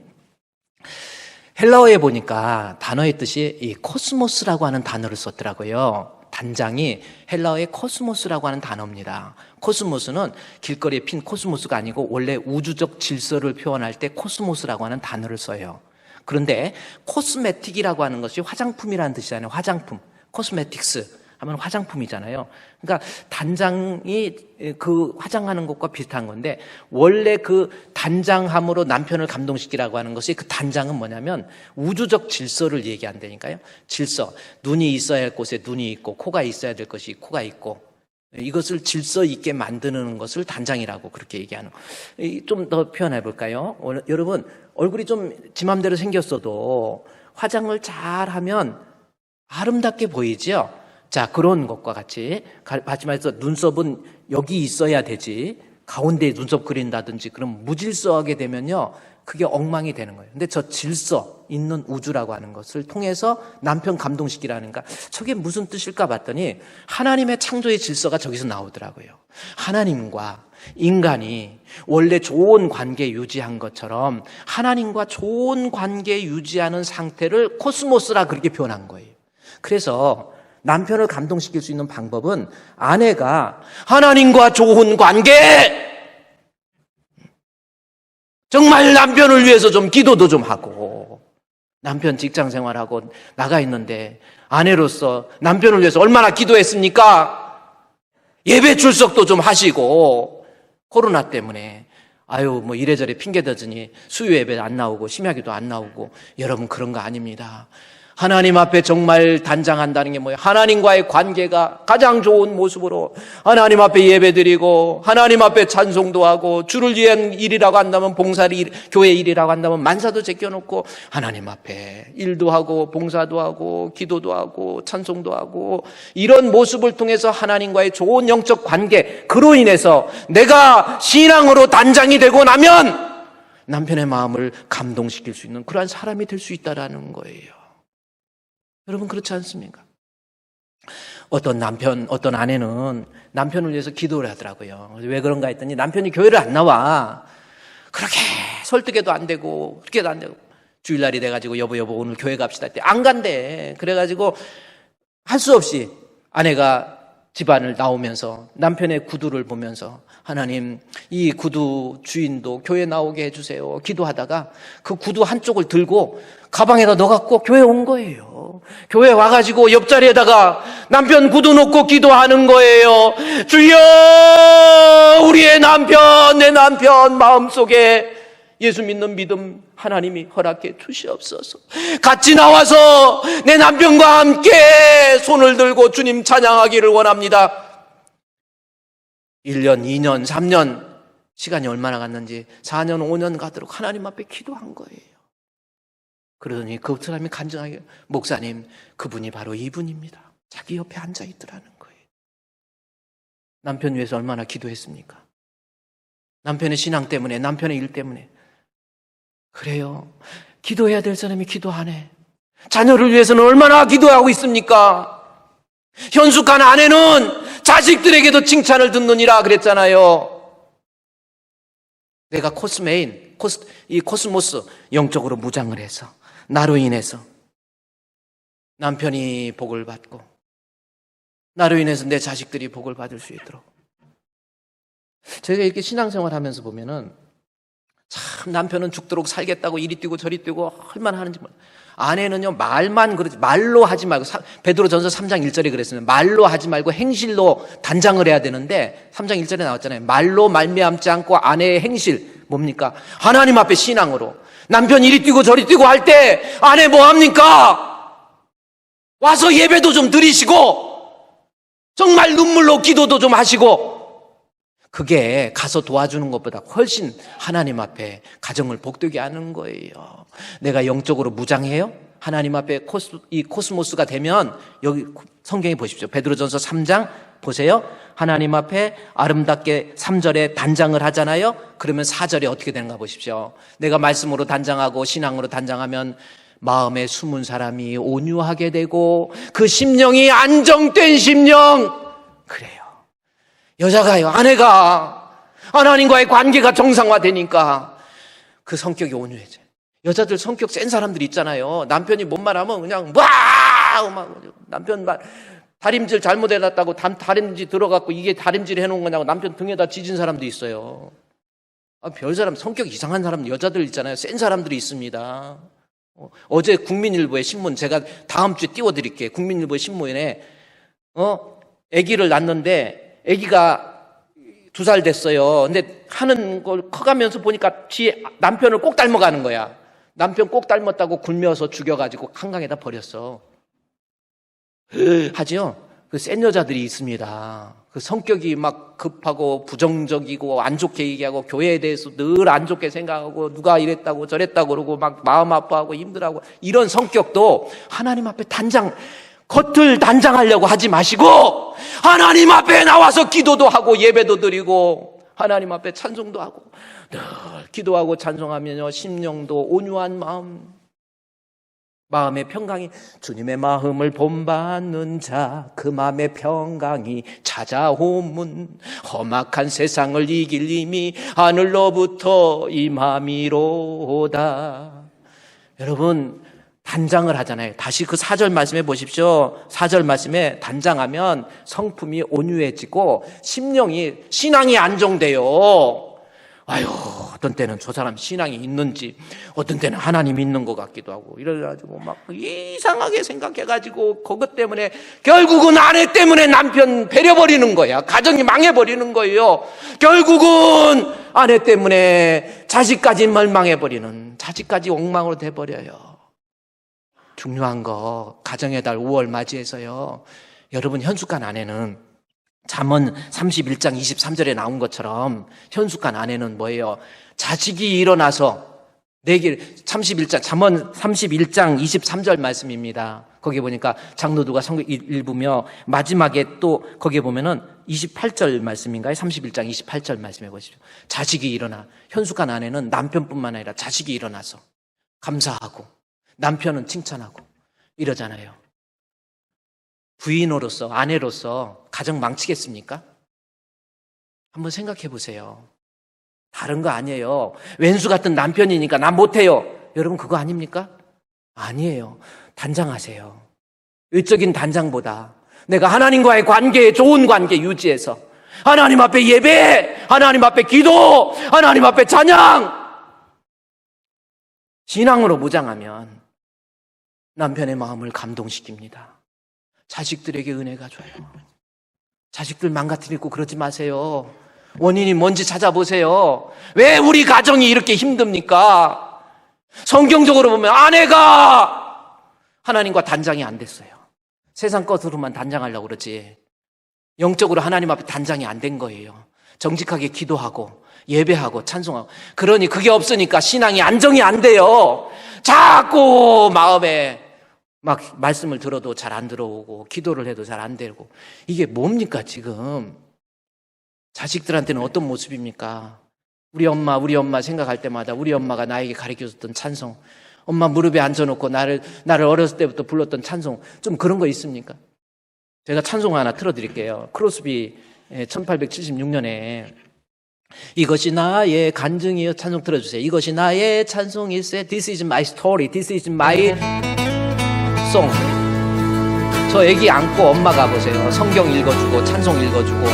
헬라어에 보니까 단어의 뜻이 이 코스모스라고 하는 단어를 썼더라고요. 단장이 헬라어의 코스모스라고 하는 단어입니다. 코스모스는 길거리에 핀 코스모스가 아니고 원래 우주적 질서를 표현할 때 코스모스라고 하는 단어를 써요. 그런데 코스메틱이라고 하는 것이 화장품이라는 뜻이잖아요. 화장품. 코스메틱스 하면 화장품이잖아요. 그러니까 단장이 그 화장하는 것과 비슷한 건데 원래 그 단장함으로 남편을 감동시키라고 하는 것이 그 단장은 뭐냐면 우주적 질서를 얘기한다니까요. 질서. 눈이 있어야 할 곳에 눈이 있고 코가 있어야 될 것이 코가 있고 이것을 질서 있게 만드는 것을 단장이라고 그렇게 얘기하는 거예요. 좀 더 표현해 볼까요? 여러분 얼굴이 좀 지 맘대로 생겼어도 화장을 잘하면 아름답게 보이죠? 자, 그런 것과 같이 마지막에서 눈썹은 여기 있어야 되지 가운데에 눈썹 그린다든지 그럼 무질서하게 되면요 그게 엉망이 되는 거예요. 근데 저 질서 있는 우주라고 하는 것을 통해서 남편 감동시키라는가 저게 무슨 뜻일까 봤더니 하나님의 창조의 질서가 저기서 나오더라고요. 하나님과 인간이 원래 좋은 관계 유지한 것처럼 하나님과 좋은 관계 유지하는 상태를 코스모스라 그렇게 표현한 거예요. 그래서 남편을 감동시킬 수 있는 방법은 아내가 하나님과 좋은 관계! 정말 남편을 위해서 좀 기도도 좀 하고 남편 직장 생활하고 나가 있는데 아내로서 남편을 위해서 얼마나 기도했습니까? 예배 출석도 좀 하시고 코로나 때문에 아유 뭐 이래저래 핑계대더니 수요 예배 안 나오고 심야기도 안 나오고. 여러분 그런 거 아닙니다. 하나님 앞에 정말 단장한다는 게 뭐예요? 하나님과의 관계가 가장 좋은 모습으로 하나님 앞에 예배드리고 하나님 앞에 찬송도 하고, 주를 위한 일이라고 한다면 봉사리 교회 일이라고 한다면 만사도 제껴놓고 하나님 앞에 일도 하고 봉사도 하고 기도도 하고 찬송도 하고, 이런 모습을 통해서 하나님과의 좋은 영적 관계, 그로 인해서 내가 신앙으로 단장이 되고 나면 남편의 마음을 감동시킬 수 있는 그러한 사람이 될 수 있다라는 거예요. 여러분 그렇지 않습니까? 어떤 남편, 어떤 아내는 남편을 위해서 기도를 하더라고요. 왜 그런가 했더니 남편이 교회를 안 나와. 그렇게 설득해도 안 되고 그렇게도 안 되고, 주일날이 돼가지고 여보 오늘 교회 갑시다 때 안 간대. 그래가지고 할 수 없이 아내가 집안을 나오면서 남편의 구두를 보면서 하나님 이 구두 주인도 교회 나오게 해주세요 기도하다가 그 구두 한쪽을 들고 가방에다 넣어갖고 교회 온 거예요. 교회 와가지고 옆자리에다가 남편 구두 놓고 기도하는 거예요. 주여, 우리의 남편, 내 남편 마음속에 예수 믿는 믿음 하나님이 허락해 주시옵소서. 같이 나와서 내 남편과 함께 손을 들고 주님 찬양하기를 원합니다. 1년, 2년, 3년 시간이 얼마나 갔는지 4년, 5년 가도록 하나님 앞에 기도한 거예요. 그러더니 그 사람이 간증하게, 목사님 그분이 바로 이분입니다. 자기 옆에 앉아있더라는 거예요. 남편 위해서 얼마나 기도했습니까? 남편의 신앙 때문에, 남편의 일 때문에. 그래요. 기도해야 될 사람이 기도 안 해. 자녀를 위해서는 얼마나 기도하고 있습니까? 현숙한 아내는 자식들에게도 칭찬을 듣느니라 그랬잖아요. 내가 코스메인, 이 코스모스 영적으로 무장을 해서 나로 인해서 남편이 복을 받고 나로 인해서 내 자식들이 복을 받을 수 있도록. 제가 이렇게 신앙생활 하면서 보면은 참 남편은 죽도록 살겠다고 이리 뛰고 저리 뛰고 얼마나 하는지 몰라요. 아내는요 말만 그러지, 말로 하지 말고, 베드로전서 3장 1절에 그랬습니다. 말로 하지 말고 행실로 단장을 해야 되는데 3장 1절에 나왔잖아요. 말로 말미암지 않고 아내의 행실 뭡니까? 하나님 앞에 신앙으로. 남편 이리 뛰고 저리 뛰고 할 때 아내 뭐 합니까? 와서 예배도 좀 드리시고 정말 눈물로 기도도 좀 하시고. 그게 가서 도와주는 것보다 훨씬 하나님 앞에 가정을 복되게 하는 거예요. 내가 영적으로 무장해요? 하나님 앞에 이 코스모스가 되면, 여기 성경에 보십시오. 베드로전서 3장 보세요. 하나님 앞에 아름답게 3절에 단장을 하잖아요. 그러면 4절에 어떻게 되는가 보십시오. 내가 말씀으로 단장하고 신앙으로 단장하면 마음에 숨은 사람이 온유하게 되고 그 심령이 안정된 심령. 그래요. 여자가요, 아내가 하나님과의 관계가 정상화되니까 그 성격이 온유해져요. 여자들 성격 센 사람들 있잖아요. 남편이 뭔 말하면 그냥 막 남편 말 다림질 잘못해놨다고 다림질 들어갔고 이게 다림질 해놓은 거냐고 남편 등에다 지진 사람도 있어요. 별 사람, 성격 이상한 사람, 여자들 있잖아요. 센 사람들이 있습니다. 어제 국민일보의 신문 제가 다음 주에 띄워드릴게요. 국민일보의 신문에 아기를 낳는데 아기가 2살 됐어요. 근데 하는 걸 커가면서 보니까 뒤에 남편을 꼭 닮아가는 거야. 남편 꼭 닮았다고 굴며서 죽여가지고 한강에다 버렸어. 하죠? 그 센 여자들이 있습니다. 그 성격이 막 급하고 부정적이고 안 좋게 얘기하고 교회에 대해서 늘 안 좋게 생각하고 누가 이랬다고 저랬다고 그러고 막 마음 아파하고 힘들어하고, 이런 성격도 하나님 앞에 겉을 단장하려고 하지 마시고 하나님 앞에 나와서 기도도 하고 예배도 드리고 하나님 앞에 찬송도 하고 늘 기도하고 찬송하면요 심령도 온유한 마음의 평강이, 주님의 마음을 본받는 자 그 마음의 평강이 찾아오문 험악한 세상을 이길 힘이 하늘로부터 임함이로다. 여러분 단장을 하잖아요. 다시 그 4절 말씀해 보십시오. 4절 말씀에 단장하면 성품이 온유해지고 신앙이 안정돼요. 아유, 어떤 때는 저 사람 신앙이 있는지, 어떤 때는 하나님 있는 것 같기도 하고, 이래가지고 막 이상하게 생각해가지고, 그것 때문에, 결국은 아내 때문에 남편 배려버리는 거야. 가정이 망해버리는 거예요. 결국은 아내 때문에 자식까지 멸망해버리는, 자식까지 엉망으로 돼버려요. 중요한 거, 가정의 달 5월 맞이해서요. 여러분, 현숙한 아내는 잠언 31장 23절에 나온 것처럼 현숙한 아내는 뭐예요? 자식이 일어나서 잠언 31장 23절 말씀입니다. 거기 보니까 장로두가 성경 읽으며 마지막에 또 거기에 보면은 28절 말씀인가요? 31장 28절 말씀해 보십시오. 자식이 일어나. 현숙한 아내는 남편뿐만 아니라 자식이 일어나서 감사하고 남편은 칭찬하고 이러잖아요. 부인으로서, 아내로서 가정 망치겠습니까? 한번 생각해 보세요. 다른 거 아니에요. 왼수 같은 남편이니까 난 못해요. 여러분 그거 아닙니까? 아니에요. 단장하세요. 외적인 단장보다 내가 하나님과의 관계, 좋은 관계 유지해서 하나님 앞에 예배, 하나님 앞에 기도, 하나님 앞에 찬양, 신앙으로 무장하면 남편의 마음을 감동시킵니다. 자식들에게 은혜가 줘요. 자식들 망가뜨리고 그러지 마세요. 원인이 뭔지 찾아보세요. 왜 우리 가정이 이렇게 힘듭니까? 성경적으로 보면 아내가 하나님과 단장이 안 됐어요. 세상 것으로만 단장하려고 그러지 영적으로 하나님 앞에 단장이 안 된 거예요. 정직하게 기도하고 예배하고 찬송하고. 그러니 그게 없으니까 신앙이 안정이 안 돼요. 자꾸 마음에 막 말씀을 들어도 잘 안 들어오고 기도를 해도 잘 안 되고. 이게 뭡니까 지금? 자식들한테는 어떤 모습입니까? 우리 엄마 생각할 때마다 우리 엄마가 나에게 가르쳐줬던 찬송, 엄마 무릎에 앉아놓고 나를 어렸을 때부터 불렀던 찬송, 좀 그런 거 있습니까? 제가 찬송 하나 틀어드릴게요. 크로스비 1876년에 이것이 나의 간증이여 찬송 틀어주세요. 이것이 나의 찬송일세. This is my story. This is my song. 저 애기 안고 엄마 가보세요. 성경 읽어주고 찬송 읽어주고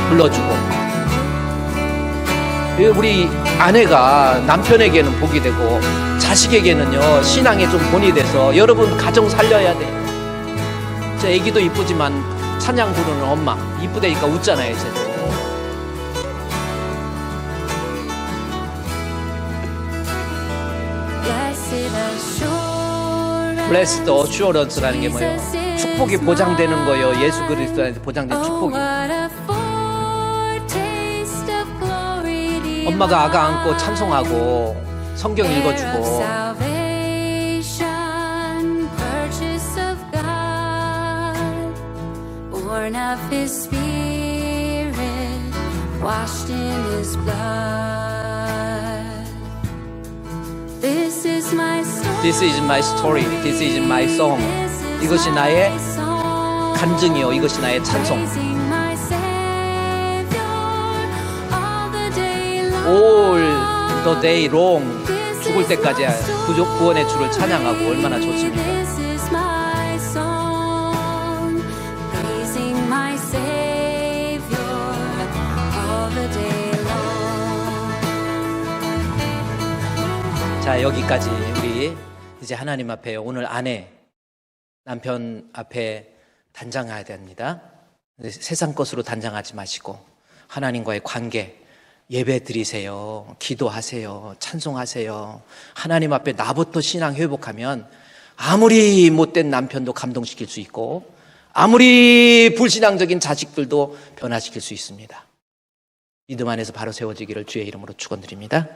불러주고. 우리 아내가 남편에게는 복이 되고 자식에게는요 신앙의 좀 본이 돼서 여러분 가정 살려야 돼요. 저 애기도 이쁘지만 찬양 부르는 엄마 이쁘다니까 웃잖아요. 쟤도. Blessed Assurance라는 게 뭐예요? 축복이 보장되는 거예요. 예수 그리스도한테 보장된 축복이. 엄마가 아가 안고 찬송하고 성경 읽어주고 born of His Spirit, washed in His blood. This is my story. This is my story. This is my song. 이것이 나의 간증이요. 이것이 나의 찬송. All the day long. 죽을 때까지 구원의 주를 찬양하고 얼마나 좋습니까? 자, 여기까지 우리 이제 하나님 앞에 오늘 아내, 남편 앞에 단장해야 됩니다. 세상 것으로 단장하지 마시고 하나님과의 관계 예배 드리세요. 기도하세요. 찬송하세요. 하나님 앞에 나부터 신앙 회복하면 아무리 못된 남편도 감동시킬 수 있고 아무리 불신앙적인 자식들도 변화시킬 수 있습니다. 믿음 안에서 바로 세워지기를 주의 이름으로 축원드립니다.